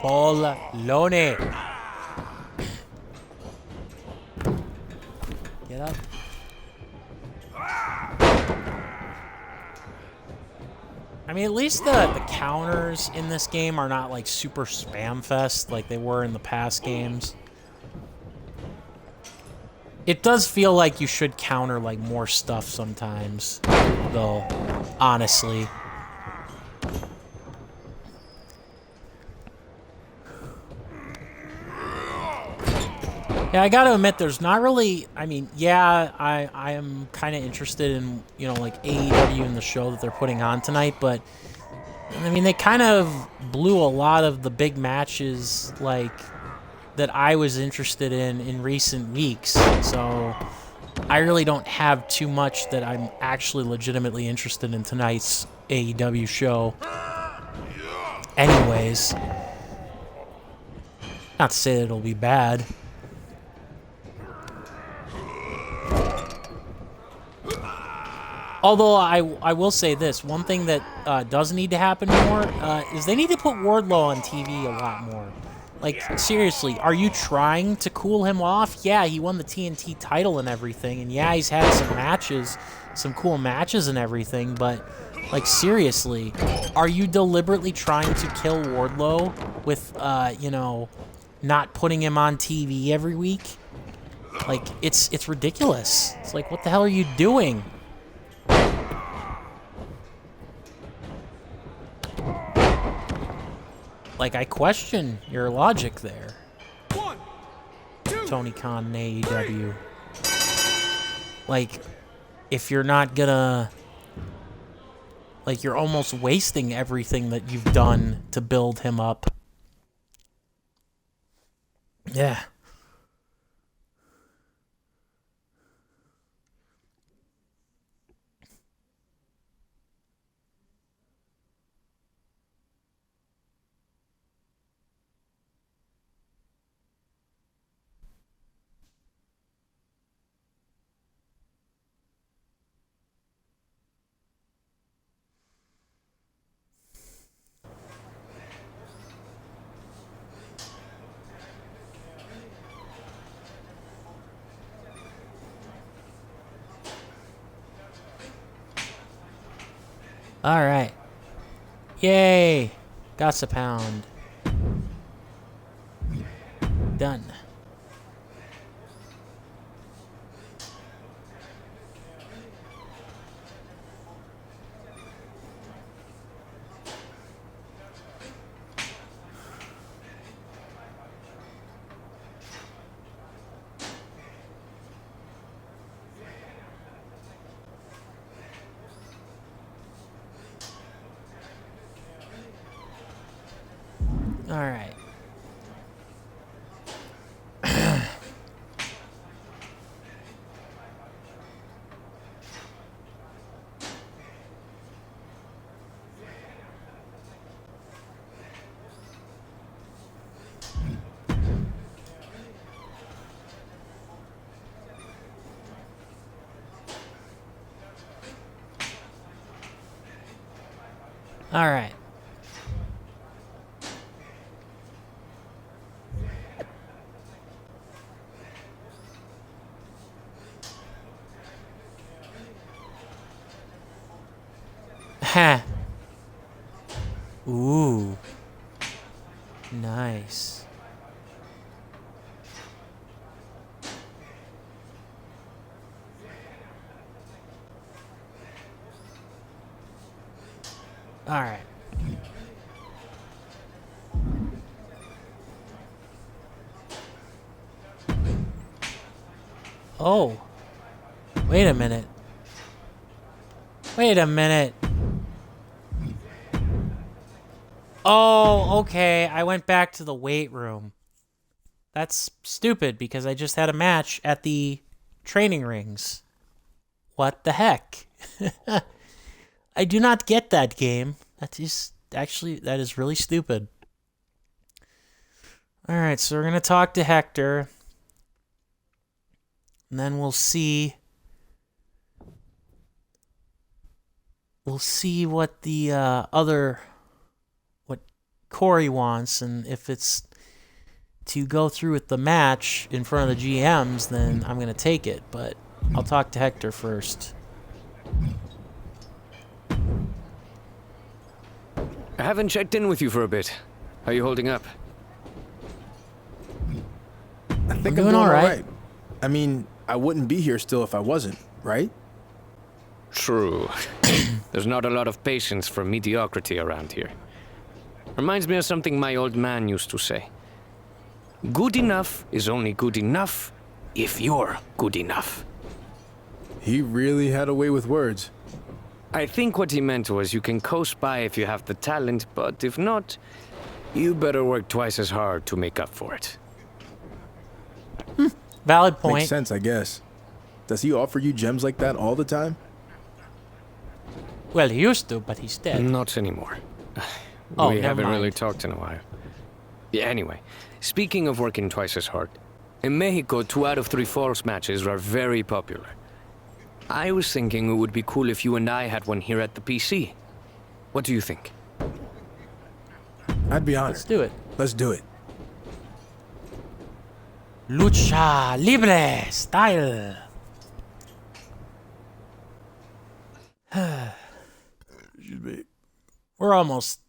Bologna. Get up. I mean, at least the counters in this game are not like super spam fest like they were in the past games. It does feel like you should counter like more stuff sometimes, though, honestly. Yeah, I gotta admit, there's not really, I mean, yeah, I am kind of interested in, you know, like AEW and the show that they're putting on tonight, but, I mean, they kind of blew a lot of the big matches, like, that I was interested in recent weeks, so I really don't have too much that I'm actually legitimately interested in tonight's AEW show. Anyways, not to say that it'll be bad. Although I will say this, one thing that does need to happen more is they need to put Wardlow on TV a lot more. Like, seriously, are you trying to cool him off? Yeah, he won the TNT title and everything, and yeah, he's had some matches, some cool matches and everything, but, like, seriously, are you deliberately trying to kill Wardlow with, you know, not putting him on TV every week? Like, it's ridiculous. It's like, what the hell are you doing? Like, I question your logic there. 1, 2, Tony Khan and AEW. Like, if you're not gonna... Like, you're almost wasting everything that you've done to build him up. Yeah. All right. Yay. Got a pound. Done. All right. All right. Ha. Ooh. Nice. All right. Oh. Wait a minute. Wait a minute. Oh, okay. I went back to the weight room. That's stupid because I just had a match at the training rings. What the heck? I do not get that game. That is really stupid. Alright, so we're going to talk to Hector. And then we'll see what the what Corey wants, and if it's to go through with the match in front of the GMs, then I'm going to take it, but I'll talk to Hector first. I haven't checked in with you for a bit. How are you holding up? I think I'm doing all right. I mean, I wouldn't be here still if I wasn't, right? True. There's not a lot of patience for mediocrity around here. Reminds me of something my old man used to say. Good enough is only good enough if you're good enough. He really had a way with words. I think what he meant was you can coast by if you have the talent, but if not, you better work twice as hard to make up for it. Valid point. Makes sense, I guess. Does he offer you gems like that all the time? Well, he used to, but he's dead. Not anymore. Oh, We haven't really mind. talked in a while. Yeah, anyway, speaking of working twice as hard, in Mexico, 2 out of 3 falls matches are very popular. I was thinking it would be cool if you and I had one here at the PC. What do you think? I'd be honored. Let's do it. Let's do it. Lucha Libre style. We're almost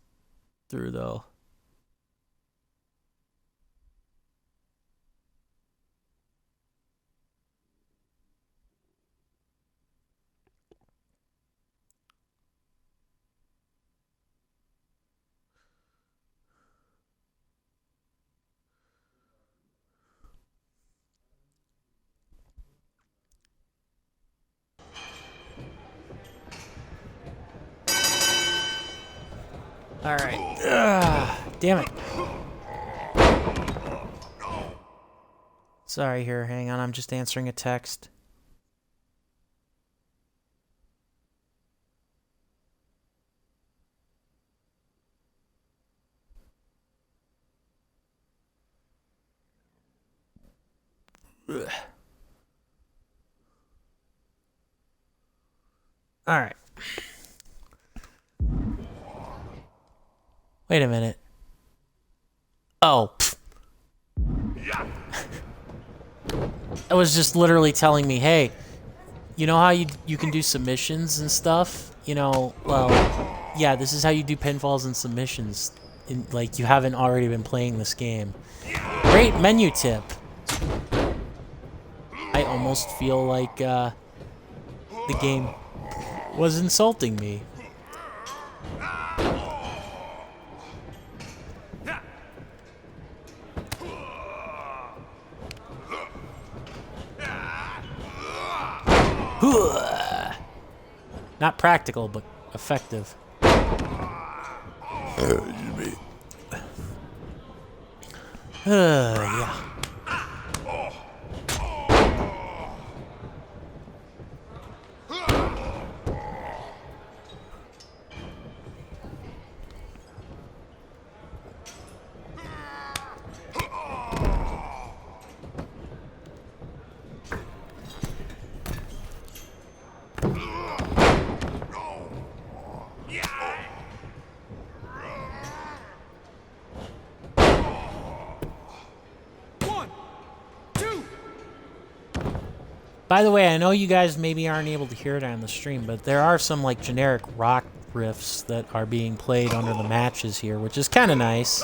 through, though. All right. Damn it. Sorry here. Hang on. I'm just answering a text. Ugh. All right. Wait a minute. Oh. It was just literally telling me, hey, you know how you can do submissions and stuff? You know, well, yeah, this is how you do pinfalls and submissions. Like, you haven't already been playing this game. Great menu tip. I almost feel like the game was insulting me. Not practical, but effective. Yeah. By the way, I know you guys maybe aren't able to hear it on the stream, but there are some like generic rock riffs that are being played under the matches here, which is kind of nice.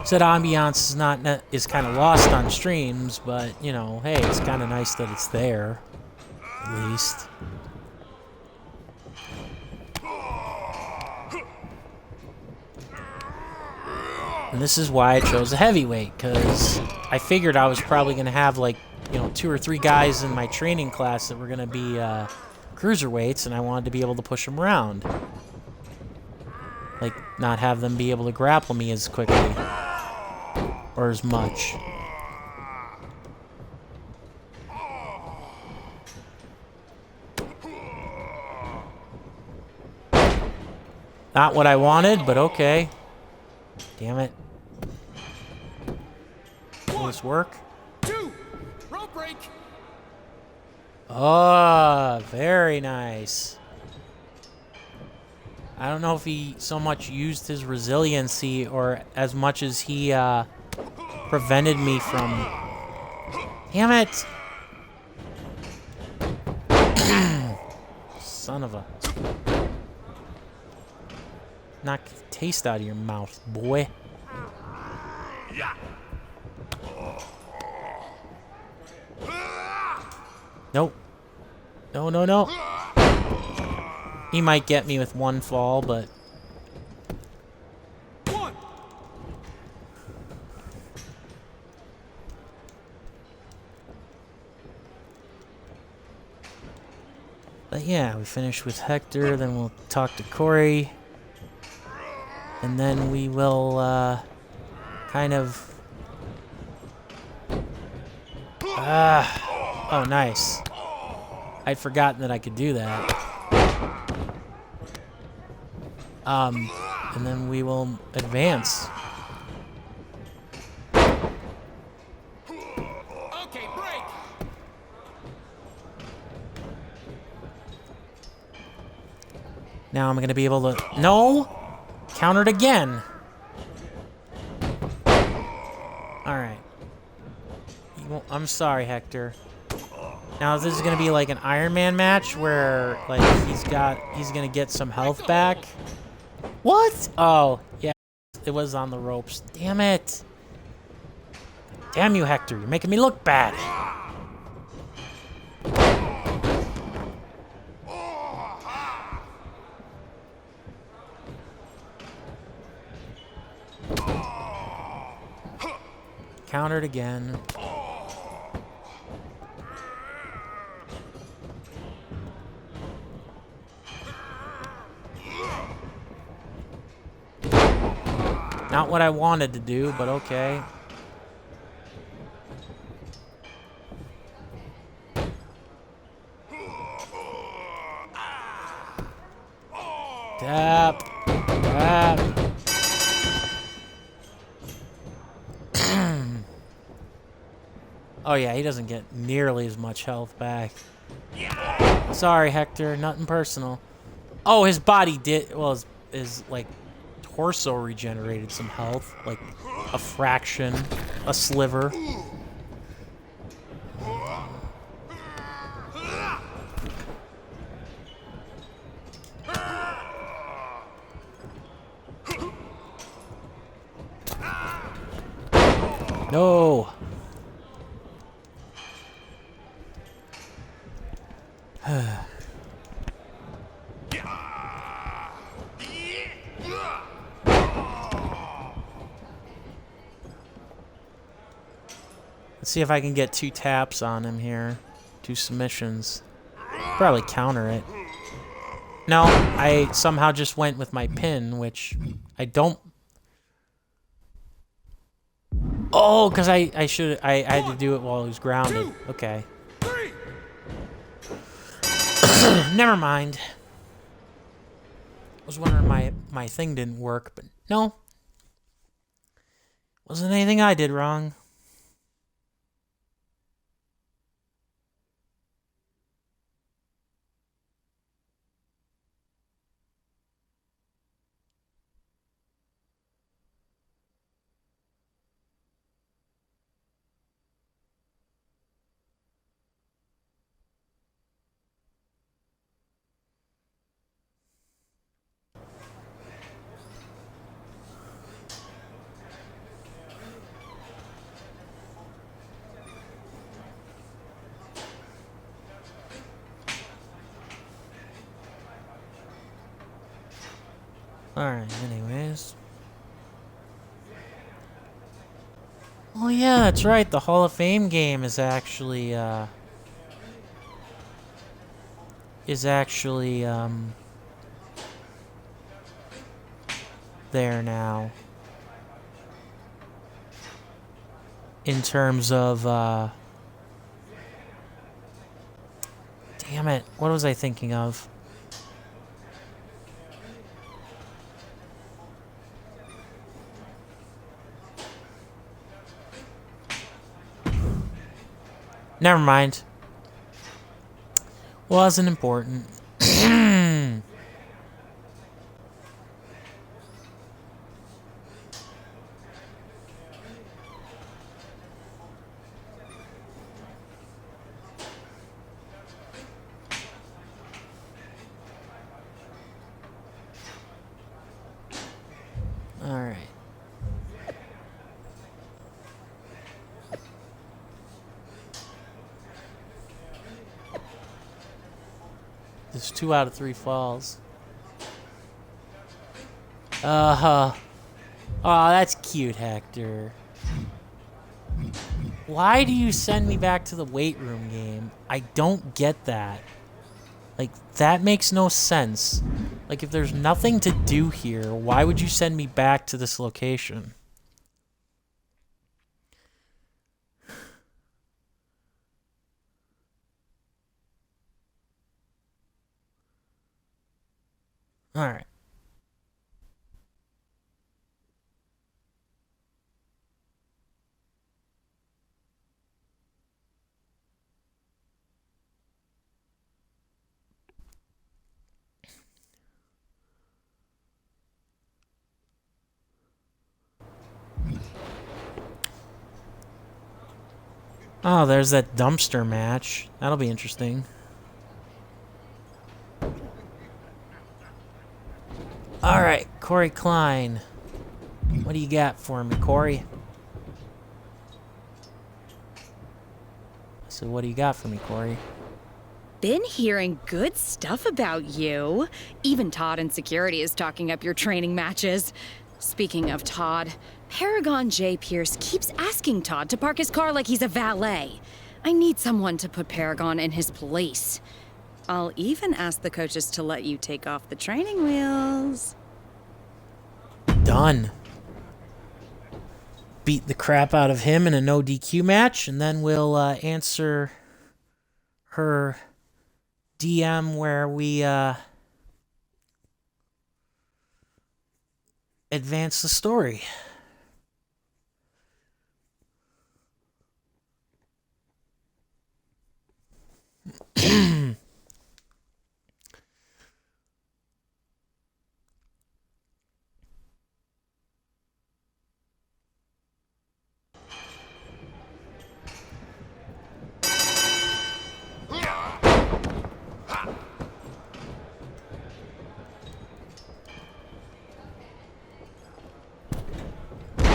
Said ambiance is kind of lost on streams, but you know, hey, it's kind of nice that it's there, at least. And this is why I chose a heavyweight, because I figured I was probably going to have, like, you know, 2 or 3 guys in my training class that were going to be cruiserweights, and I wanted to be able to push them around. Like, not have them be able to grapple me as quickly. or as much. Not what I wanted, but okay. Damn it. Will this work? 2. Rope break. Oh, very nice. I don't know if he so much used his resiliency or as much as he prevented me from... Damn it! Son of a... Knock the taste out of your mouth, boy. Nope. No, no, no. He might get me with one fall, but... 1. But yeah, we finish with Hector, then we'll talk to Corey. And then we will, kind of... oh, nice. I'd forgotten that I could do that. And then we will advance. Okay, break. Now I'm gonna be able to... No! Countered again. Alright. I'm sorry, Hector. Now this is gonna be like an Iron Man match where like he's gonna get some health back. What? Oh, yeah. It was on the ropes. Damn it. Damn you, Hector. You're making me look bad. Countered again. Not what I wanted to do, but okay. Tap. Tap. Oh yeah, he doesn't get nearly as much health back. Sorry, Hector, nothing personal. Oh, his body did, well, his like torso regenerated some health, like a fraction, a sliver. No. Let's see if I can get 2 taps on him here. 2 submissions. Probably counter it. No, I somehow just went with my pin, which I don't... Oh, because I had to do it while he was grounded. Okay. Never mind. I was wondering my thing didn't work, but no. Wasn't anything I did wrong. Alright, anyways. Oh yeah, that's right. The Hall of Fame game is actually there now. in terms of, damn it, what was I thinking of? Never mind. Wasn't important. All right. There's 2 out of 3 falls. Oh, that's cute, Hector. Why do you send me back to the weight room game? I don't get that. Like, that makes no sense. Like, if there's nothing to do here, why would you send me back to this location? All right. Oh, there's that dumpster match. That'll be interesting. All right, Corey Klein. What do you got for me, Corey? So what do you got for me, Corey? Been hearing good stuff about you. Even Todd in security is talking up your training matches. Speaking of Todd, Paragon J. Pierce keeps asking Todd to park his car like he's a valet. I need someone to put Paragon in his place. I'll even ask the coaches to let you take off the training wheels. Done. Beat the crap out of him in a no DQ match, and then we'll answer her DM where we advance the story.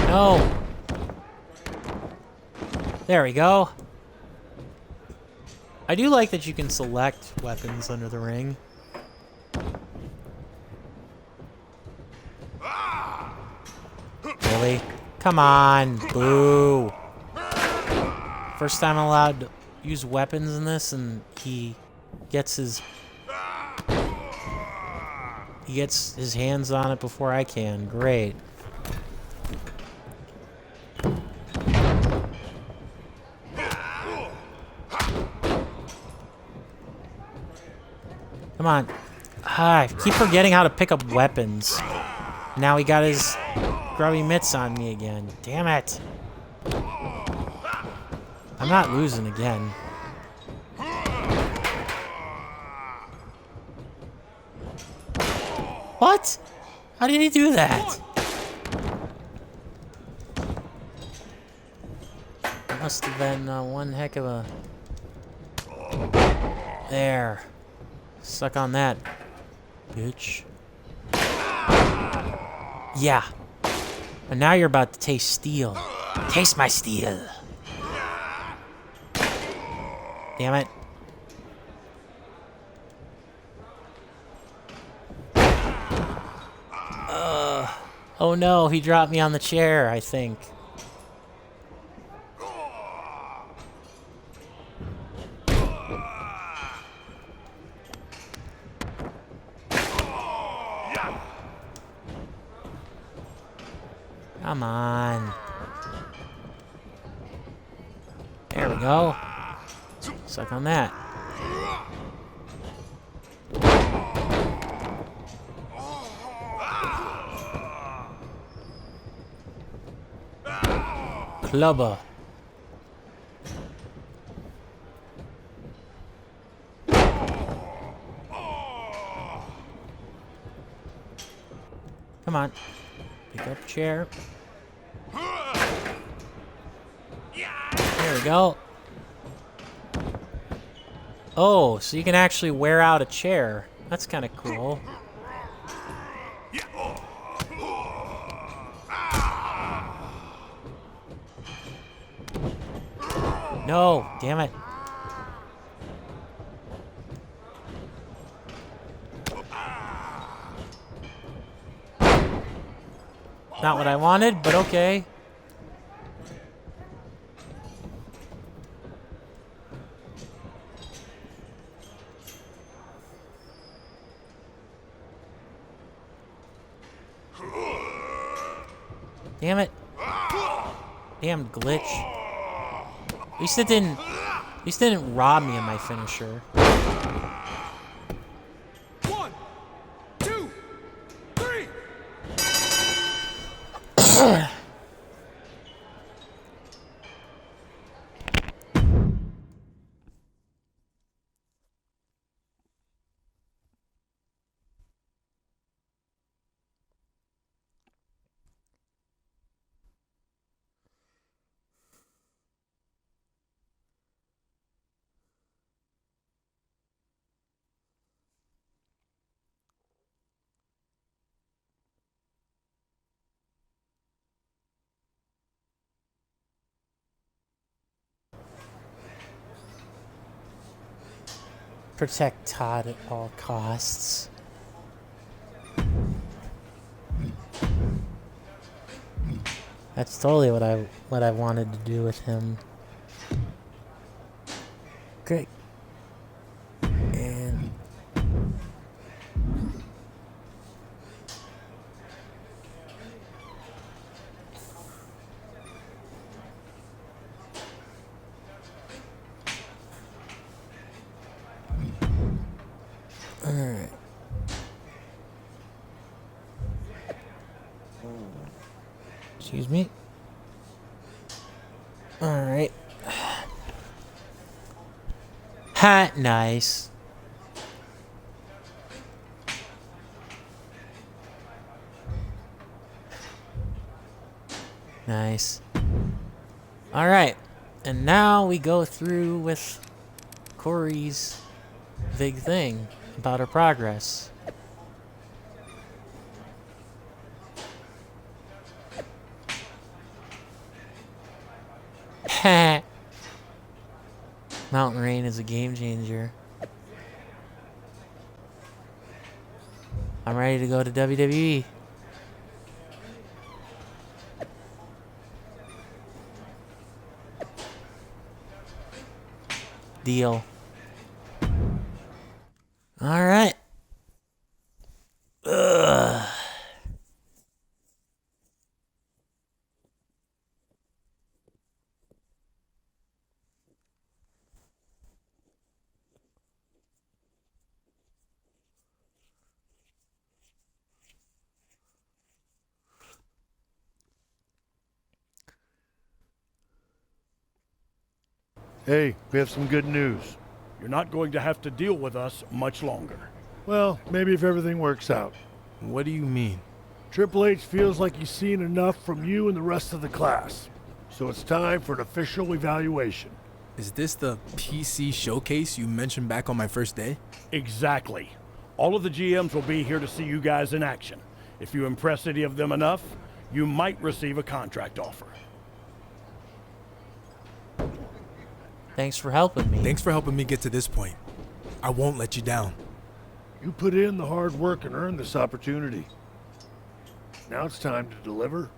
No. There we go. I do like that you can select weapons under the ring. Really? Come on, boo. First time I'm allowed to use weapons in this, and he gets his hands on it before I can. Great. Come on. I keep forgetting how to pick up weapons. Now he got his grubby mitts on me again. Damn it. I'm not losing again. What? How did he do that? It must have been one heck of a... There. Suck on that, bitch. Yeah. And now you're about to taste steel. Taste my steel. Damn it. Oh no, he dropped me on the chair, I think. Come on. we go. Suck on that. Clubber. Come on. Pick up a chair. There we go. Oh, so you can actually wear out a chair. That's kind of cool. No, damn it. Not what I wanted, but okay. Damn it. Damn glitch. At least it didn't rob me of my finisher. 1, 2, 3. Protect Todd at all costs. That's totally what I wanted to do with him. Great. And all right. Excuse me. All right. Hat, nice. Nice. All right. And now we go through with Corey's big thing about her progress. Mountain Rain is a game changer. I'm ready to go to WWE. Deal. All right. Ugh. Hey, we have some good news. You're not going to have to deal with us much longer. Well, maybe if everything works out. What do you mean? Triple H feels like he's seen enough from you and the rest of the class. So it's time for an official evaluation. Is this the PC showcase you mentioned back on my first day? Exactly. All of the GMs will be here to see you guys in action. If you impress any of them enough, you might receive a contract offer. Thanks for helping me. Thanks for helping me get to this point. I won't let you down. You put in the hard work and earned this opportunity. Now it's time to deliver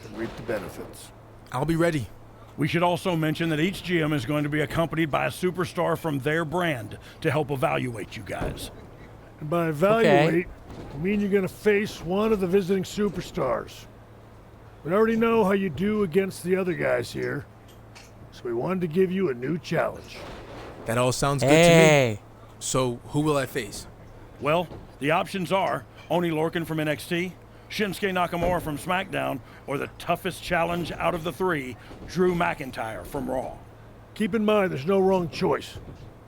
and reap the benefits. I'll be ready. We should also mention that each GM is going to be accompanied by a superstar from their brand to help evaluate you guys. And by evaluate, I mean you're going to face one of the visiting superstars. We already know how you do against the other guys here. So we wanted to give you a new challenge. That all sounds good to me. So, who will I face? Well, the options are Oni Lorcan from NXT, Shinsuke Nakamura from SmackDown, or the toughest challenge out of the three, Drew McIntyre from Raw. Keep in mind there's no wrong choice,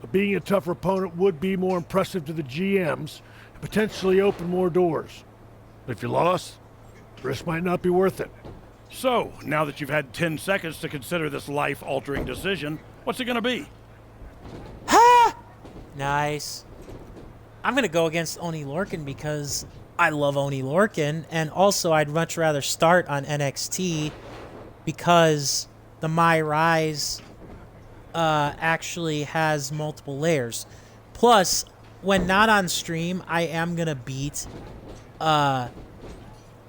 but being a tougher opponent would be more impressive to the GMs and potentially open more doors. But if you lost, the risk might not be worth it. So, now that you've had 10 seconds to consider this life-altering decision, what's it gonna be? Nice. I'm going to go against Oni Lorcan because I love Oni Lorcan, and also I'd much rather start on NXT because the MyRise actually has multiple layers. Plus, when not on stream, I am going to beat like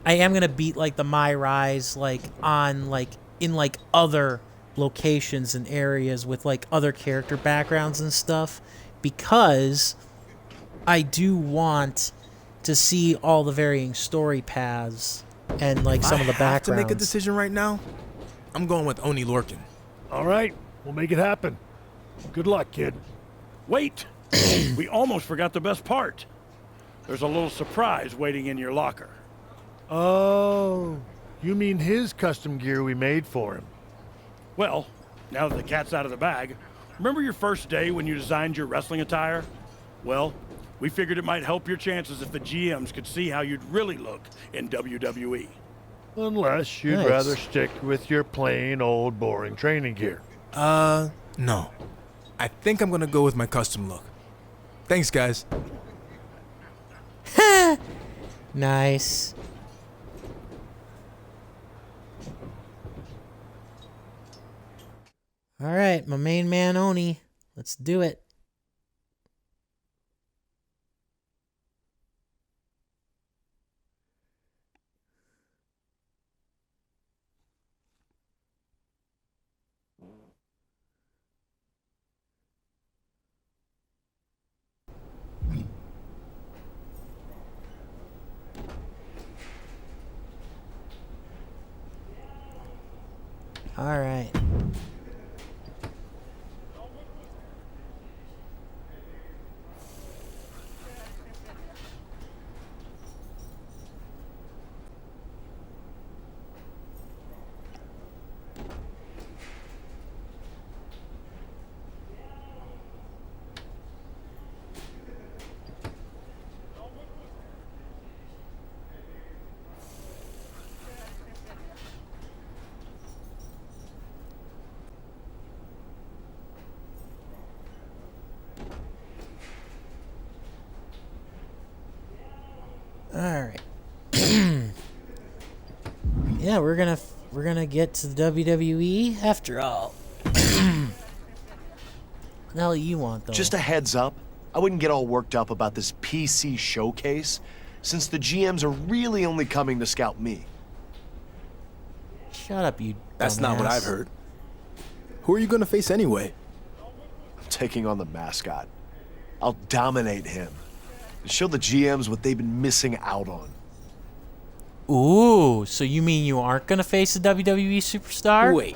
the MyRise like on like in like other locations and areas with like other character backgrounds and stuff, because I do want to see all the varying story paths and like some of the I have to backgrounds. make a decision right now. I'm going with Oni Lorcan. All right, we'll make it happen. Good luck, kid. Wait! We almost forgot the best part. There's a little surprise waiting in your locker. Oh, you mean his custom gear we made for him? Well, now that the cat's out of the bag, remember your first day when you designed your wrestling attire? Well, we figured it might help your chances if the GMs could see how you'd really look in WWE. Unless you'd Nice. rather stick with your plain old boring training gear. No. I think I'm gonna go with my custom look. Thanks, guys. Nice. All right, my main man Oni. Let's do it. All right. All right. Yeah, we're gonna get to the WWE after all. What the hell do you want, though? Just a heads up, I wouldn't get all worked up about this PC showcase, since the GMs are really only coming to scout me. Shut up, you. That's not what dumbass. I've heard. Who are you gonna face anyway? I'm taking on the mascot. I'll dominate him and show the GMs what they've been missing out on. Ooh, so you mean you aren't gonna face a WWE superstar? Wait,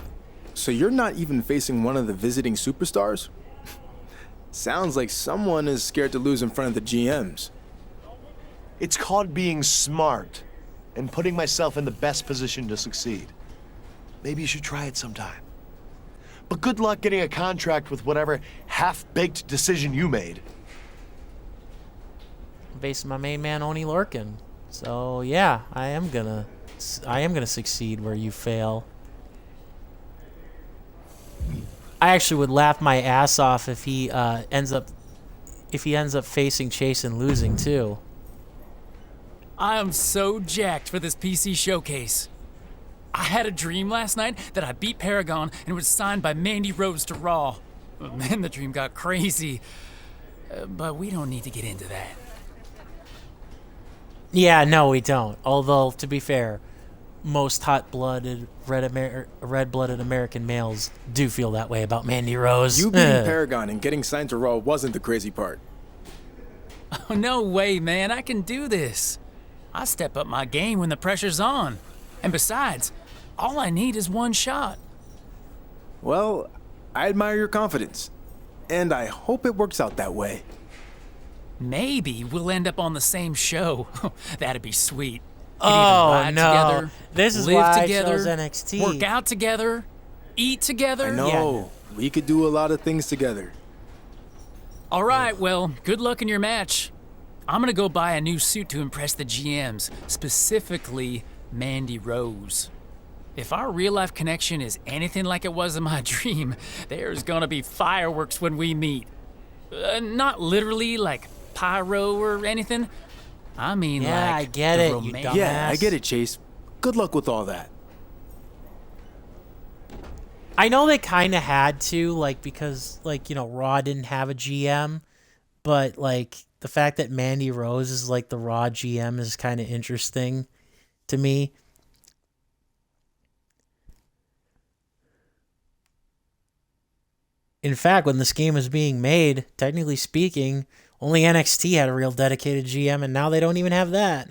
so you're not even facing one of the visiting superstars? Sounds like someone is scared to lose in front of the GMs. It's called being smart and putting myself in the best position to succeed. Maybe you should try it sometime. But good luck getting a contract with whatever half-baked decision you made. I'm facing my main man Oni Lorcan. So yeah, I am gonna succeed where you fail. I actually would laugh my ass off if he ends up facing Chase and losing too. I am so jacked for this PC showcase. I had a dream last night that I beat Paragon and was signed by Mandy Rose to Raw. Then the dream got crazy. But we don't need to get into that. Yeah, no, we don't. Although, to be fair, most hot-blooded, red-blooded American males do feel that way about Mandy Rose. You beating Paragon and getting signed to Raw wasn't the crazy part. Oh, no way, man. I can do this. I step up my game when the pressure's on. And besides, all I need is one shot. Well, I admire your confidence, and I hope it works out that way. Maybe we'll end up on the same show. That'd be sweet. Could either Oh, ride no. together, This is live why I together, chose NXT. work out together, eat together. I know. We could do a lot of things together. All right, well, good luck in your match. I'm gonna go buy a new suit to impress the GMs, specifically Mandy Rose. If our real-life connection is anything like it was in my dream, there's gonna be fireworks when we meet. Not literally like pyro or anything. I mean, Yeah, like I get the it, you romantic- dumbass. Yeah, I get it, Chase. Good luck with all that. I know they kind of had to, like, because, like, you know, Raw didn't have a GM, but, like, the fact that Mandy Rose is, like, the Raw GM is kind of interesting to me. In fact, when this game was being made, technically speaking, only NXT had a real dedicated GM, and now they don't even have that.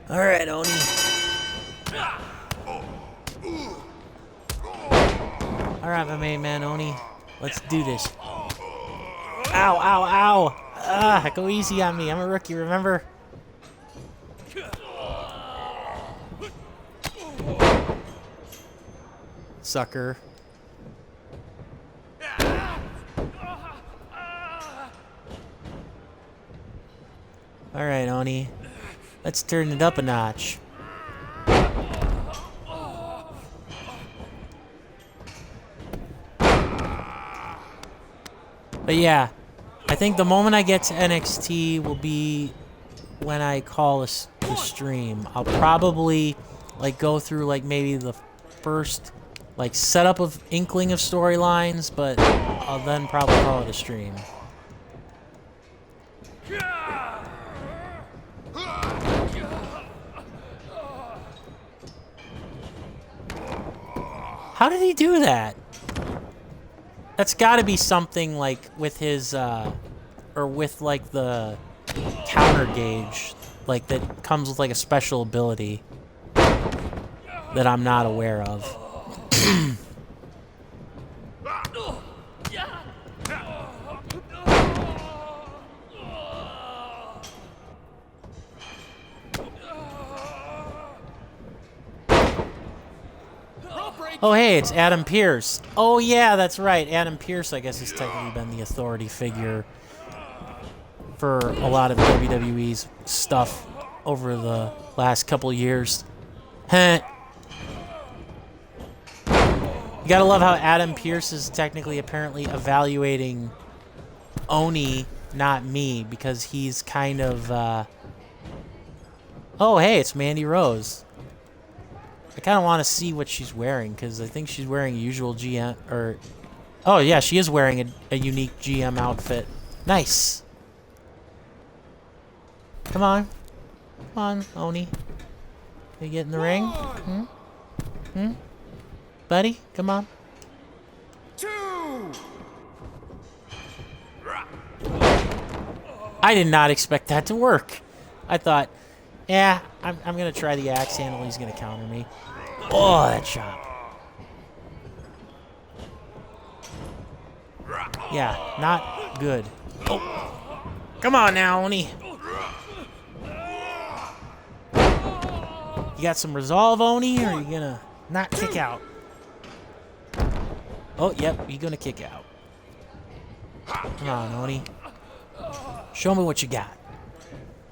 All right, Oni. All right, my main man, Oni. Let's do this. Ow, ow, ow. Ah, go easy on me. I'm a rookie, remember? Sucker. All right, Oni. Let's turn it up a notch. But yeah, I think the moment I get to NXT will be when I call the stream. I'll probably like go through like maybe the first like setup of inkling of storylines, but I'll then probably call it a stream. How did he do that? That's got to be something like with his, or with like the counter gauge, like that comes with like a special ability that I'm not aware of. Oh, hey, it's Adam Pearce. Oh, yeah, that's right. Adam Pearce, I guess, has technically been the authority figure for a lot of WWE's stuff over the last couple years. Heh. You gotta love how Adam Pearce is technically apparently evaluating Oni, not me, because he's kind of, Oh, hey, it's Mandy Rose. I kind of want to see what she's wearing, because I think she's wearing a usual GM, or... Oh, yeah, she is wearing a unique GM outfit. Nice. Come on. Come on, Oni. Can you get in the ring? Hmm? Buddy, come on. 2. I did not expect that to work. I thought, yeah, I'm going to try the axe handle. He's going to counter me. Oh, that chop. Yeah, not good. Oh. Come on now, Oni. You got some resolve, Oni, or are you going to not kick out? Oh, yep, you're going to kick out. Come on, Oni. Show me what you got.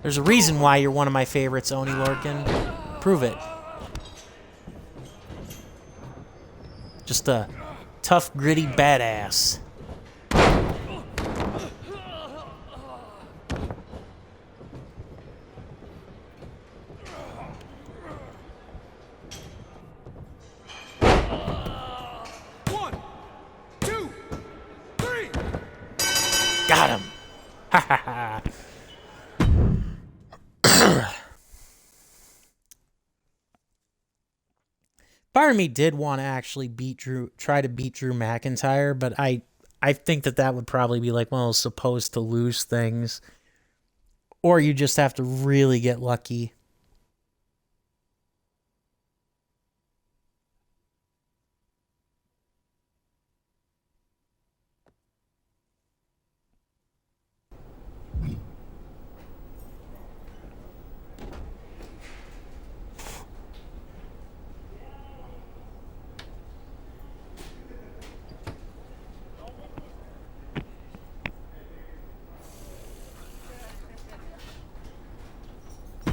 There's a reason why you're one of my favorites, Oni Lorcan. Prove it. Just a tough, gritty badass. One, two, three. Got him. Ha ha ha. of me did want to actually try to beat Drew McIntyre, but I think that would probably be like one of those supposed to lose things. Or you just have to really get lucky.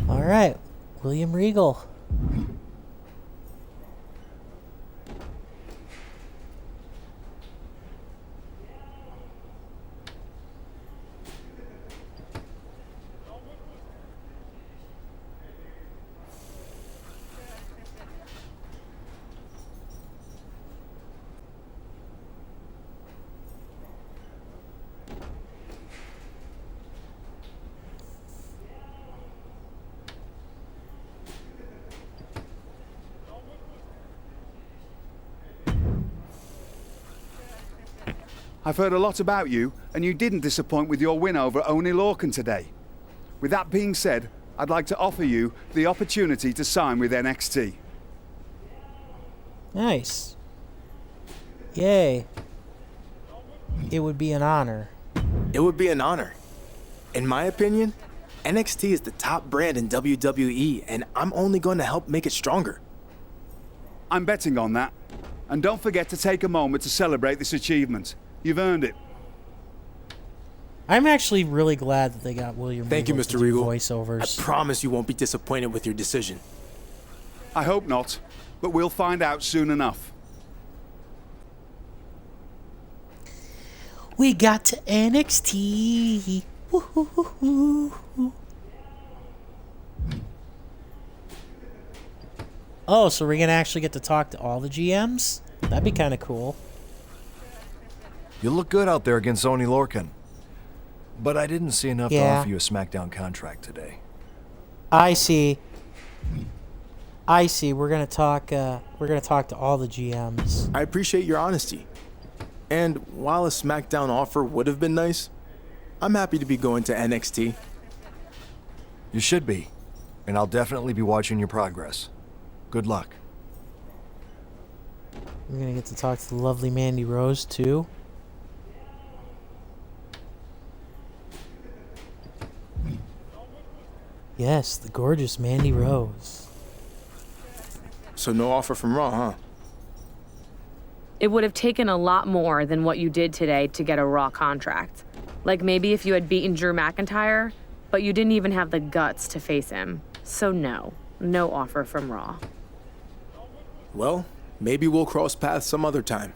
All right, William Regal. I've heard a lot about you, and you didn't disappoint with your win over Oni Lorcan today. With that being said, I'd like to offer you the opportunity to sign with NXT. Nice. Yay. It would be an honor. It would be an honor. In my opinion, NXT is the top brand in WWE, and I'm only going to help make it stronger. I'm betting on that. And don't forget to take a moment to celebrate this achievement. You've earned it. I'm actually really glad that they got William Thank you, Regal Mr. to do Regal. voiceovers. I promise you won't be disappointed with your decision. I hope not, but we'll find out soon enough. We got to NXT. Woo-hoo-hoo-hoo. Oh, so we're going to actually get to talk to all the GMs? That'd be kind of cool. You look good out there against Oni Lorcan. But I didn't see enough to offer you a SmackDown contract today. I see. We're gonna talk to all the GMs. I appreciate your honesty. And while a SmackDown offer would have been nice, I'm happy to be going to NXT. You should be. And I'll definitely be watching your progress. Good luck. We're gonna get to talk to the lovely Mandy Rose too. Yes, the gorgeous Mandy Rose. So no offer from Raw, huh? It would have taken a lot more than what you did today to get a Raw contract. Like maybe if you had beaten Drew McIntyre, but you didn't even have the guts to face him. So no offer from Raw. Well, maybe we'll cross paths some other time.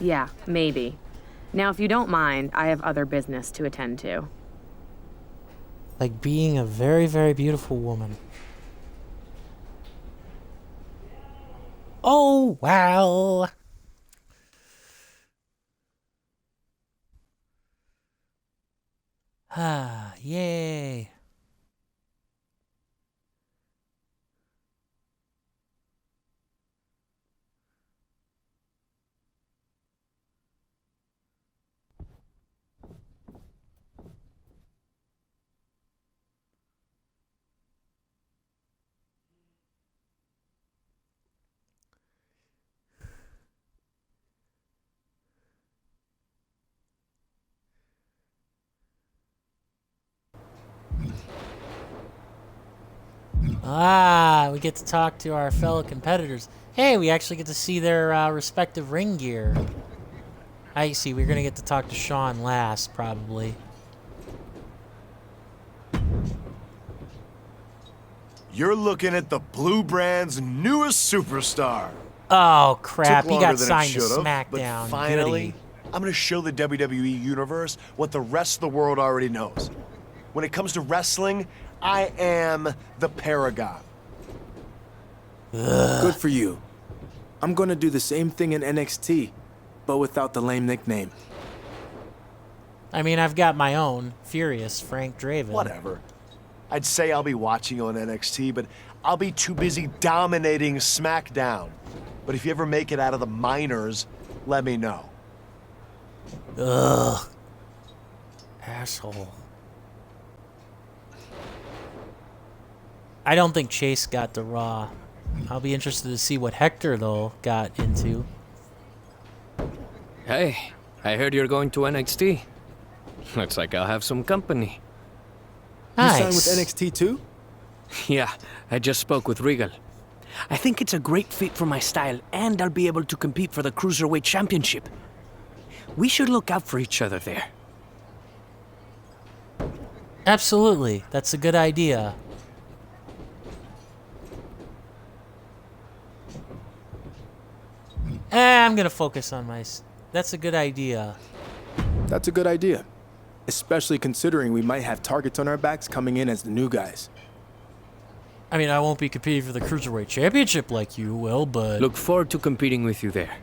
Yeah, maybe. Now, if you don't mind, I have other business to attend to. Like being a very, very beautiful woman. Oh, wow. Ah, yay. Ah, we get to talk to our fellow competitors. Hey, we actually get to see their respective ring gear. I see, we're going to get to talk to Sean last, probably. You're looking at the Blue Brand's newest superstar. Oh, crap, he got Took longer than it signed to should've, SmackDown. But finally, Goody. I'm going to show the WWE Universe what the rest of the world already knows. When it comes to wrestling, I am the Paragon. Good for you. I'm gonna do the same thing in NXT, but without the lame nickname. I mean, I've got my own, Furious Frank Draven. Whatever. I'd say I'll be watching on NXT, but I'll be too busy dominating SmackDown. But if you ever make it out of the minors, let me know. Ugh. Asshole. I don't think Chase got the Raw. I'll be interested to see what Hector, though, got into. Hey, I heard you're going to NXT. Looks like I'll have some company. Nice. You signed with NXT too? Yeah, I just spoke with Regal. I think it's a great fit for my style, and I'll be able to compete for the Cruiserweight Championship. We should look out for each other there. Absolutely. That's a good idea. I'm gonna focus on my... That's a good idea. That's a good idea. Especially considering we might have targets on our backs coming in as the new guys. I mean, I won't be competing for the Cruiserweight Championship like you will, but... Look forward to competing with you there.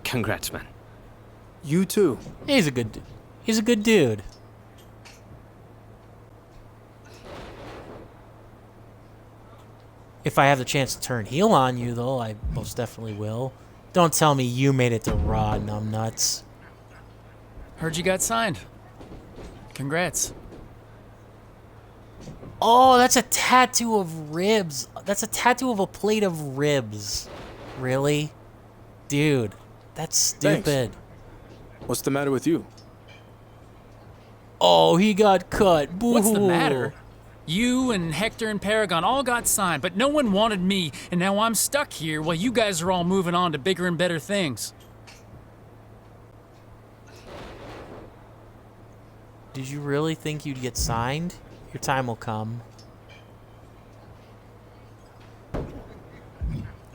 Congrats, man. You too. He's a good dude. If I have the chance to turn heel on you, though, I most definitely will. Don't tell me you made it to Raw, numbnuts. Heard you got signed. Congrats. Oh, that's a tattoo of ribs. That's a tattoo of a plate of ribs. Really? Dude, that's stupid. Thanks. What's the matter with you? Oh, he got cut. Boo. What's the matter? You and Hector and Paragon all got signed, but no one wanted me, and now I'm stuck here while you guys are all moving on to bigger and better things. Did you really think you'd get signed? Your time will come.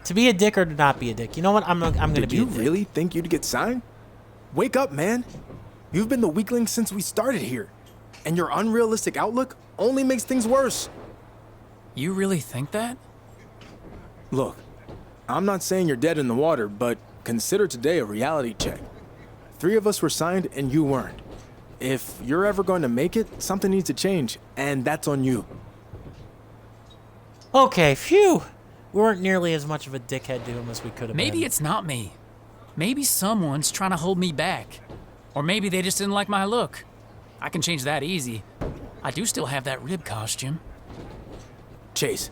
To be a dick or to not be a dick? You know what? I'm gonna be a dick. Did you really think you'd get signed? Wake up, man. You've been the weakling since we started here. And your unrealistic outlook only makes things worse. You really think that? Look, I'm not saying you're dead in the water, but consider today a reality check. 3 of us were signed and you weren't. If you're ever going to make it, something needs to change, and that's on you. Okay, phew. We weren't nearly as much of a dickhead to him as we could have been. Maybe it's not me. Maybe someone's trying to hold me back. Or maybe they just didn't like my look. I can change that easy. I do still have that rib costume. Chase,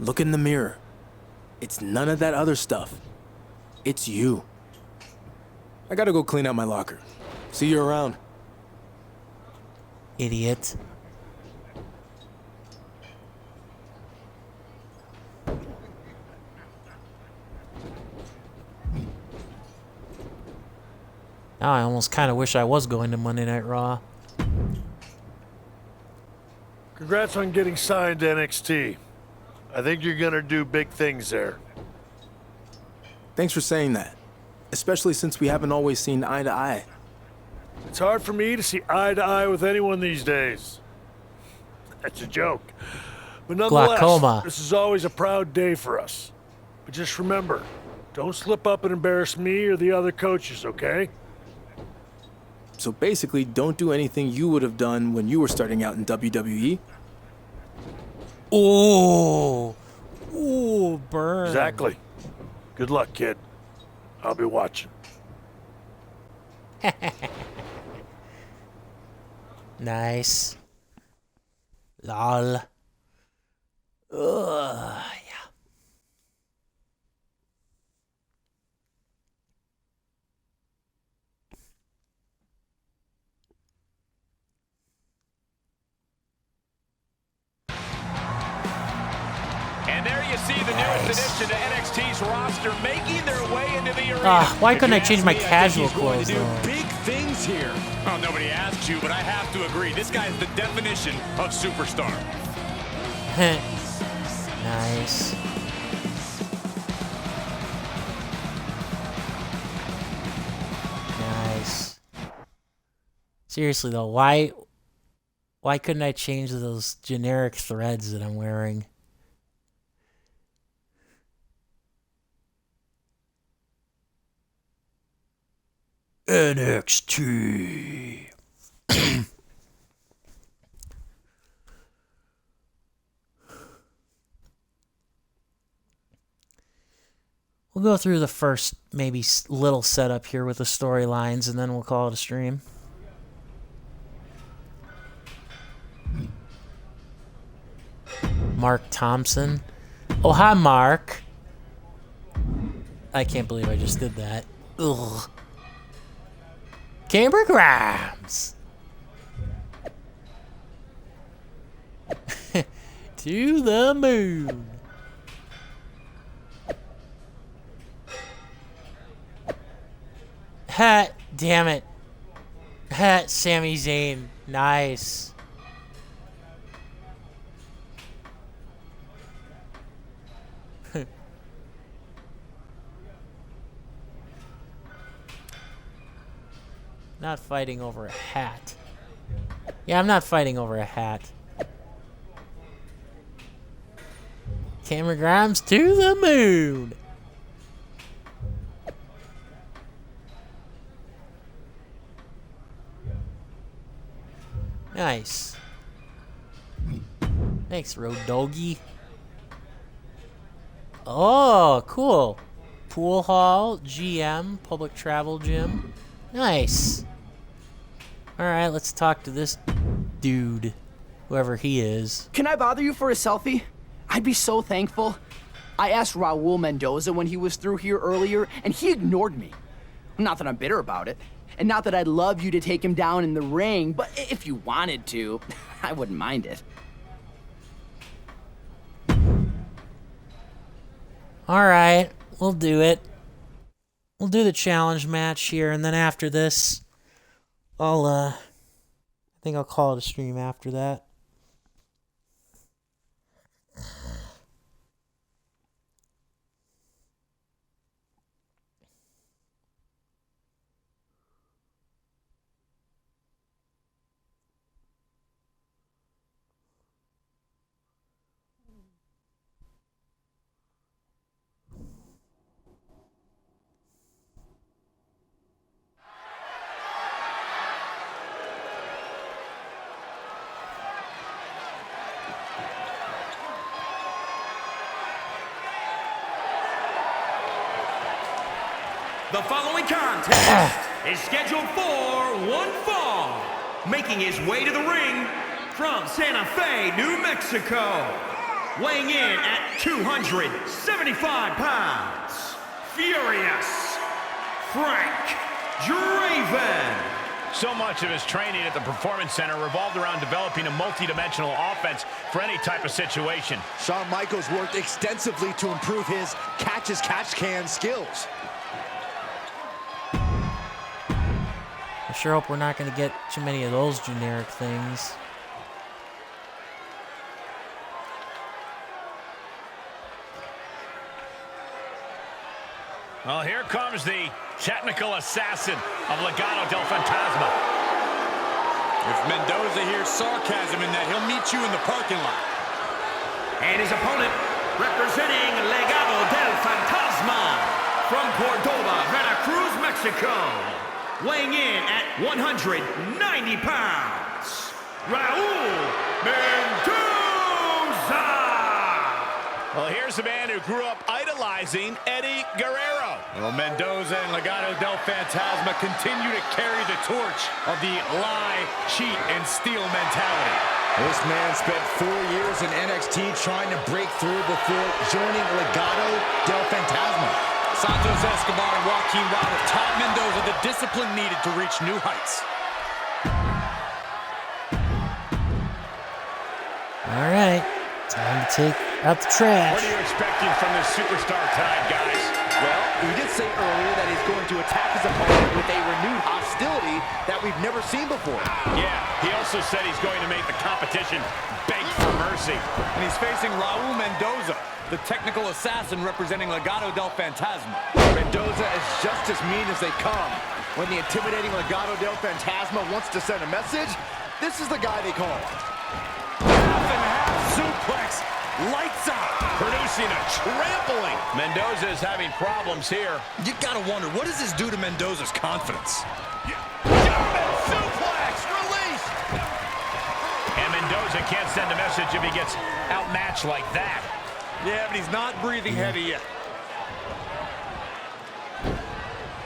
look in the mirror. It's none of that other stuff. It's you. I gotta go clean out my locker. See you around. Idiot. Now I almost kind of wish I was going to Monday Night Raw. Congrats on getting signed to NXT. I think you're gonna do big things there. Thanks for saying that. Especially since we haven't always seen eye to eye. It's hard for me to see eye to eye with anyone these days. That's a joke. But nonetheless, Glaucoma. This is always a proud day for us. But just remember, don't slip up and embarrass me or the other coaches, okay? So basically, don't do anything you would have done when you were starting out in WWE. Oh, ooh, burn. Exactly. Good luck, kid. I'll be watching. Nice. Lol. Ugh, yeah. And there you see the newest addition to NXT's roster making their way into the arena. Why couldn't I change my casual clothes, to do though? big things here. Well, nobody asked you, but I have to agree. This guy is the definition of superstar. Nice. Nice. Seriously though, why couldn't I change those generic threads that I'm wearing? NXT. go through the first maybe little setup here with the storylines, and then we'll call it a stream. Mark Thompson. Oh, hi, Mark. I can't believe I just did that. Ugh. Cameron Grimes. To the moon. Ha, damn it. Ha, Sami Zayn. Nice. Not fighting over a hat. Yeah, I'm not fighting over a hat. Cameron Grimes to the moon. Nice. Thanks, Road Doggy. Oh, cool. Pool hall, GM, public travel gym. Nice. Alright, let's talk to this dude, whoever he is. Can I bother you for a selfie? I'd be so thankful. I asked Raul Mendoza when he was through here earlier, and he ignored me. Not that I'm bitter about it, and not that I'd love you to take him down in the ring, but if you wanted to, I wouldn't mind it. Alright, we'll do it. We'll do the challenge match here, and then after this, I think I'll call it a stream after that. The following contest is scheduled for one fall. Making his way to the ring from Santa Fe, New Mexico. Weighing in at 275 pounds. Furious Frank Draven. So much of his training at the Performance Center revolved around developing a multi-dimensional offense for any type of situation. Shawn Michaels worked extensively to improve his catch-as-catch-can skills. I sure hope we're not going to get too many of those generic things. Well, here comes the technical assassin of Legado del Fantasma. If Mendoza hears sarcasm in that, he'll meet you in the parking lot. And his opponent, representing Legado del Fantasma from Cordoba, Veracruz, Mexico. Weighing in at 190 pounds, Raul Mendoza! Well, here's a man who grew up idolizing Eddie Guerrero. Well, Mendoza and Legado del Fantasma continue to carry the torch of the lie, cheat, and steal mentality. This man spent 4 years in NXT trying to break through before joining Legado del Fantasma. Santos Escobar and Joaquin Wilder taught Mendoza the discipline needed to reach new heights. All right, time to take out the trash. What are you expecting from this superstar tonight, guys? Well, he did say earlier that he's going to attack his opponent with a renewed hostility that we've never seen before. Yeah, he also said he's going to make the competition beg for mercy. And he's facing Raul Mendoza, the technical assassin representing Legado del Fantasma. Mendoza is just as mean as they come. When the intimidating Legado del Fantasma wants to send a message, this is the guy they call. Half-and-half suplex, lights out. Producing a trampling. Mendoza is having problems here. You gotta wonder, what does this do to Mendoza's confidence? German suplex, release. And Mendoza can't send a message if he gets outmatched like that. Yeah, but he's not breathing heavy yet.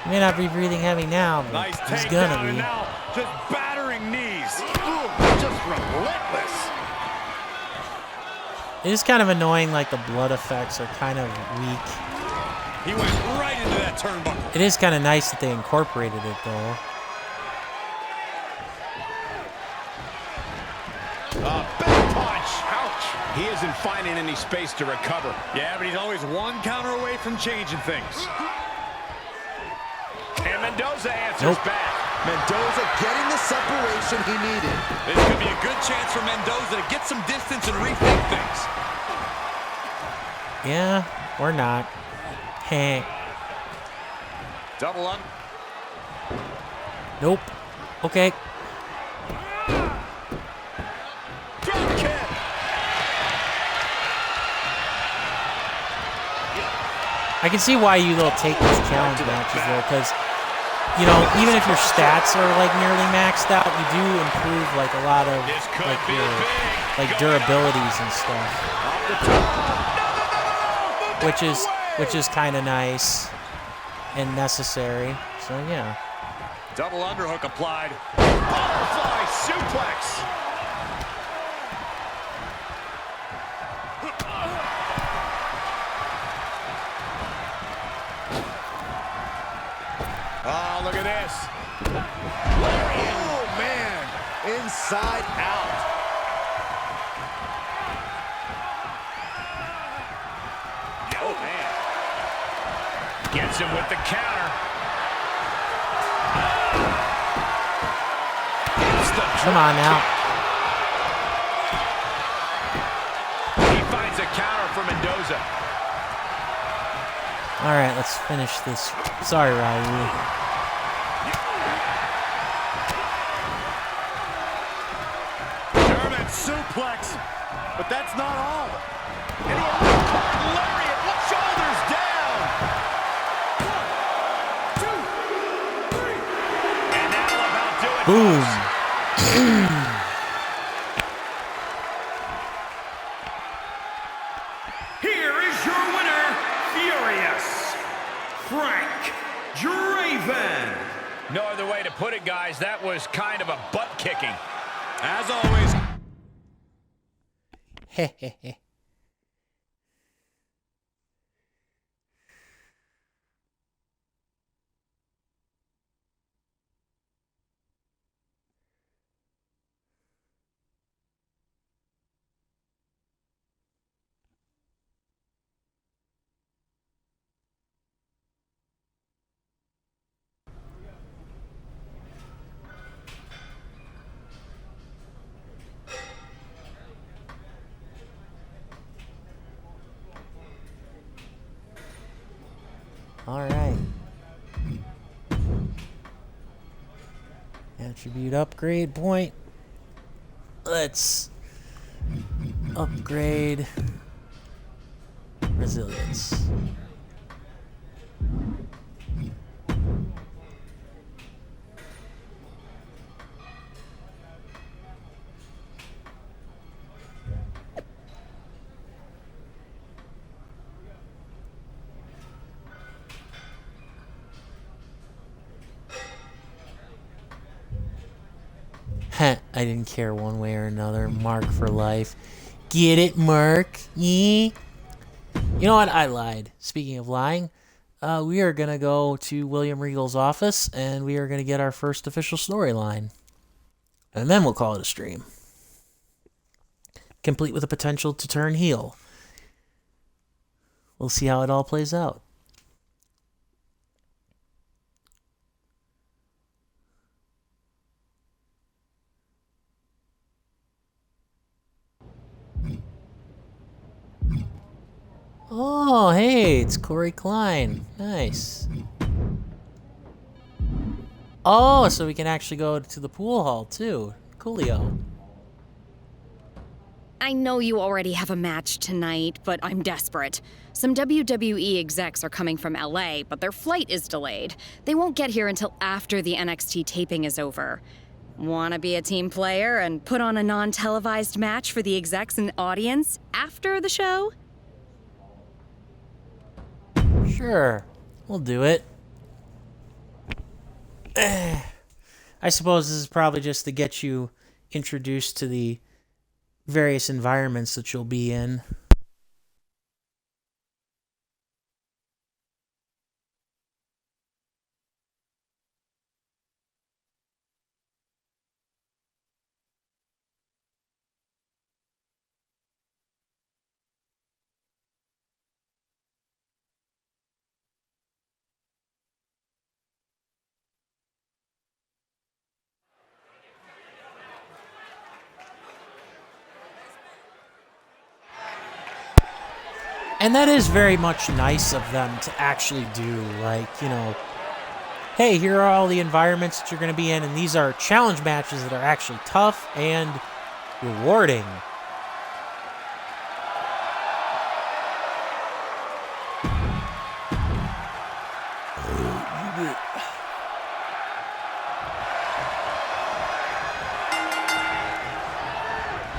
He may not be breathing heavy now, but Nice he's takedown, gonna and be. now just battering knees. Ooh, just relentless. It is kind of annoying, like the blood effects are kind of weak. He went right into that turnbuckle. It is kind of nice that they incorporated it, though. Big punch. Ouch. He isn't finding any space to recover. Yeah, but he's always one counter away from changing things. And Mendoza answers back. Mendoza getting the separation he needed. This could be a good chance for Mendoza to get some distance and rethink things. Yeah, or not. Hey. Double on. Nope. Okay. Drop kick. I can see why you will take these challenge matches, though, because, you know, even if your stats are, like, nearly maxed out, you do improve, like, a lot of, like, your, like, durabilities and stuff. Which is kind of nice and necessary. So, yeah. Double underhook applied. Butterfly suplex. Oh, look at this. Oh, man. Inside out. Oh, man. Gets him with the counter. Come on now. He finds a counter for Mendoza. All right, let's finish this. Sorry, Raul. German suplex, but that's not all. Into a ripcord lariat, shoulders down. 1, 2, 3. And that'll about do it. Boom. Here is your winner, Furious Frank Draven. No other way to put it, guys. That was kind of a butt kicking. As always. Hehehe. All right. Attribute upgrade point. Let's upgrade resilience. I didn't care one way or another. Mark for life. Get it, Mark? Yeah. You know what? I lied. Speaking of lying, we are going to go to William Regal's office, and we are going to get our first official storyline. And then we'll call it a stream. Complete with the potential to turn heel. We'll see how it all plays out. Oh, hey, it's Corey Klein. Nice. Oh, so we can actually go to the pool hall, too. Coolio. I know you already have a match tonight, but I'm desperate. Some WWE execs are coming from LA, but their flight is delayed. They won't get here until after the NXT taping is over. Wanna be a team player and put on a non-televised match for the execs and audience after the show? Sure, we'll do it. I suppose this is probably just to get you introduced to the various environments that you'll be in. And that is very much nice of them to actually do. Like, you know, hey, here are all the environments that you're going to be in, and these are challenge matches that are actually tough and rewarding.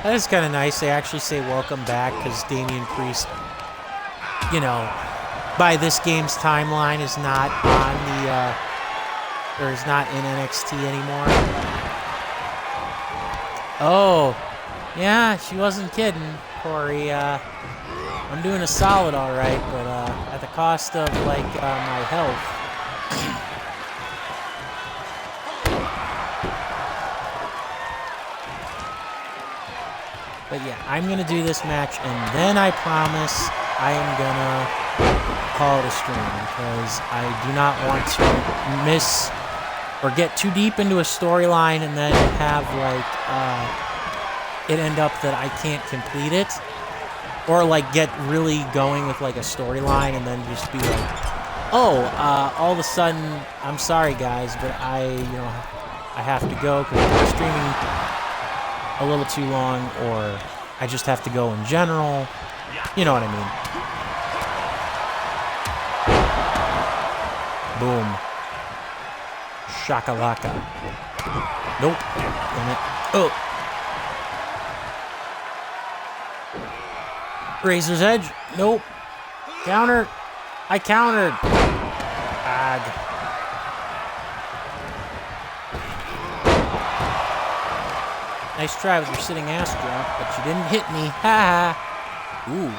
That is kind of nice. They actually say welcome back because Damian Priest, you know, by this game's timeline is not on the, or is not in NXT anymore. Oh, yeah, she wasn't kidding, Corey. I'm doing a solid all right, but at the cost of, like, my health. But yeah, I'm going to do this match, and then I promise I am going to call it a stream, because I do not want to miss or get too deep into a storyline and then have, like, it end up that I can't complete it. Or, like, get really going with, like, a storyline and then just be like, oh, all of a sudden, I'm sorry, guys, but I have to go because I'm streaming a little too long, or I just have to go in general. You know what I mean. Boom. Shakalaka. Nope. Damn it. Oh. Razor's Edge. Nope. Counter. I countered. Ag. Nice try with your sitting ass drop, but you didn't hit me. Ha ha. Ooh.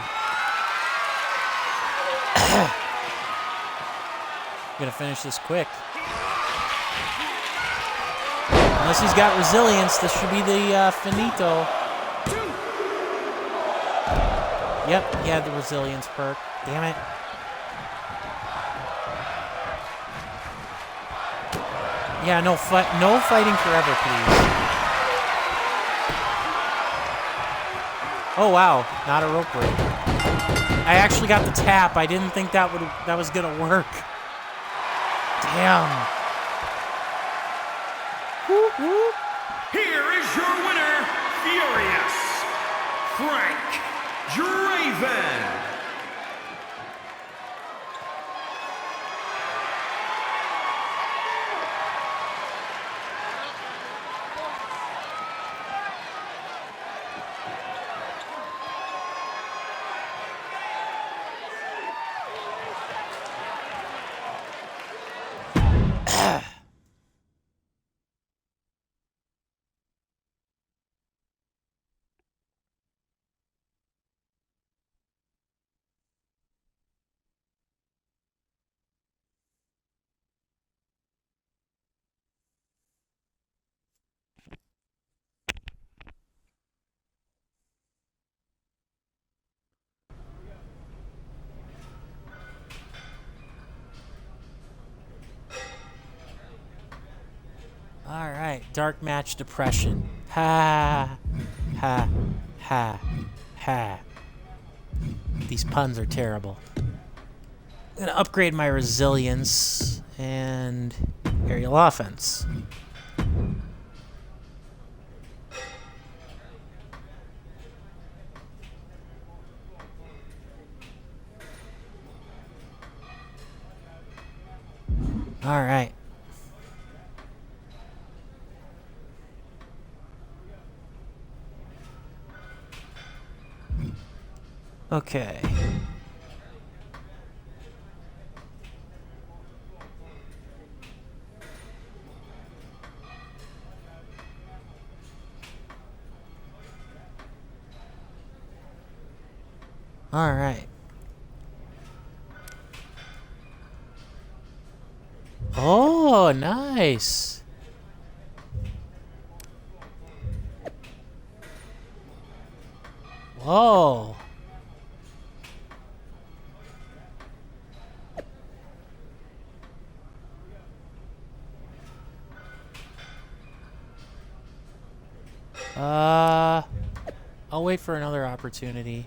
Gonna finish this quick. Unless he's got resilience, this should be the finito. Yep, he had the resilience perk. Damn it. Yeah, no fighting forever, please. Oh wow, not a rope break. I actually got the tap. I didn't think that was gonna work. Damn. Whoop, whoop. Here is your winner, Furious Frank Draven. All right, dark match depression. Ha, ha, ha, ha. These puns are terrible. I'm gonna upgrade my resilience and aerial offense. All right. Okay. All right. Oh, nice. Whoa. I'll wait for another opportunity.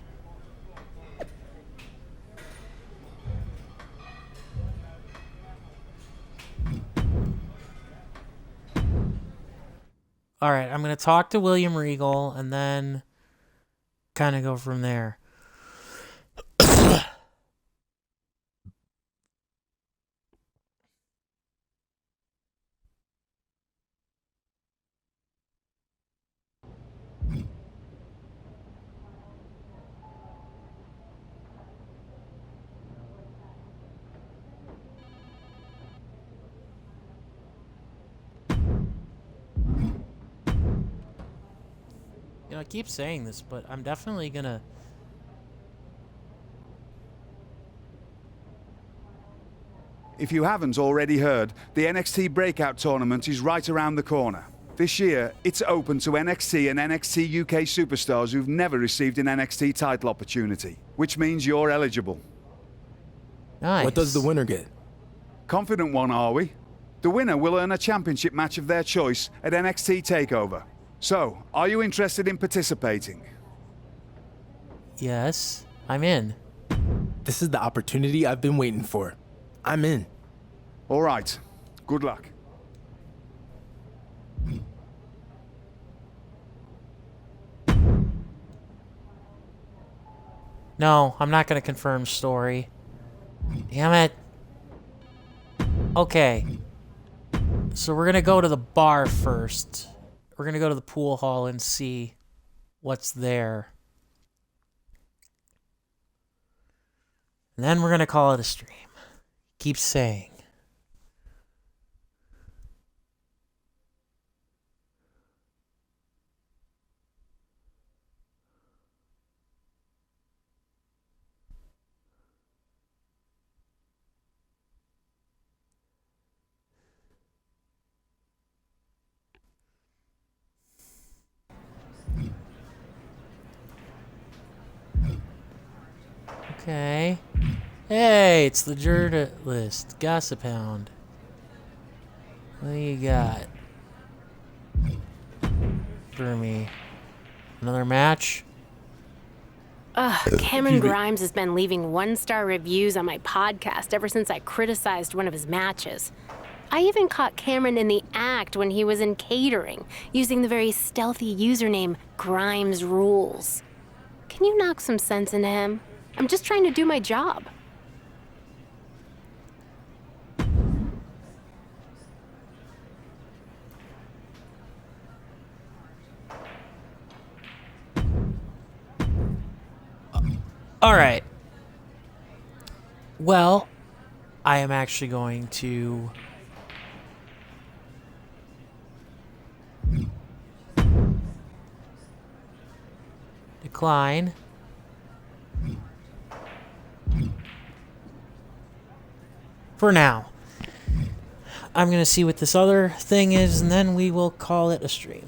All right, I'm going to talk to William Regal and then kind of go from there. You know, I keep saying this, but I'm definitely gonna... If you haven't already heard, the NXT Breakout Tournament is right around the corner. This year, it's open to NXT and NXT UK superstars who've never received an NXT title opportunity, which means you're eligible. Nice. What does the winner get? Confident one, are we? The winner will earn a championship match of their choice at NXT TakeOver. So, are you interested in participating? Yes, I'm in. This is the opportunity I've been waiting for. I'm in. All right. Good luck. No, I'm not going to confirm story. Damn it. Okay. So we're going to go to the bar first. We're going to go to the pool hall and see what's there. And then we're going to call it a stream. Keep saying. Okay. Hey, it's the journalist, Gossip Hound. What do you got for me? Another match? Ugh, Cameron Grimes has been leaving one-star reviews on my podcast ever since I criticized one of his matches. I even caught Cameron in the act when he was in catering, using the very stealthy username Grimes Rules. Can you knock some sense into him? I'm just trying to do my job. All right. Well, I am actually going to decline. For now. I'm going to see what this other thing is, and then we will call it a stream.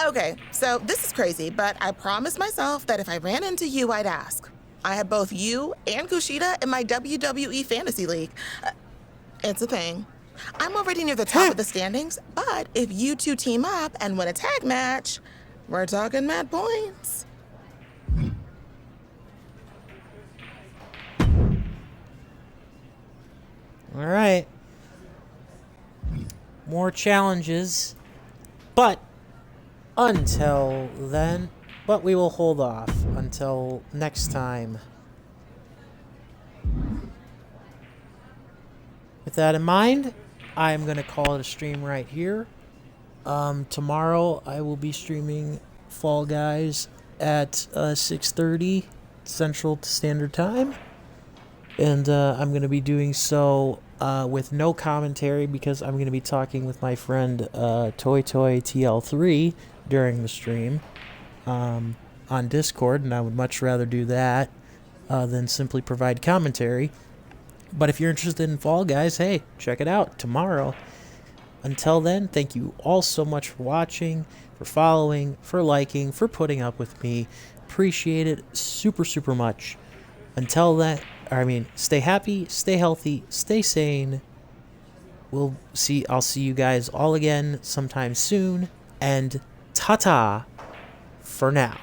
Okay, so this is crazy, but I promised myself that if I ran into you, I'd ask. I have both you and Kushida in my WWE Fantasy League. It's a thing. I'm already near the top of the standings, but if you two team up and win a tag match, we're talking mad points. All right. More challenges. But until then, but we will hold off until next time. With that in mind, I'm going to call it a stream right here. Tomorrow I will be streaming Fall Guys at 6:30 Central Standard Time. And I'm going to be doing so with no commentary because I'm going to be talking with my friend Toy TL3 during the stream on Discord, and I would much rather do that than simply provide commentary. But if you're interested in Fall Guys, hey, check it out tomorrow. Until then, thank you all so much for watching, for following, for liking, for putting up with me. Appreciate it super, super much. Until then, stay happy, stay healthy, stay sane. I'll see you guys all again sometime soon. And ta-ta for now.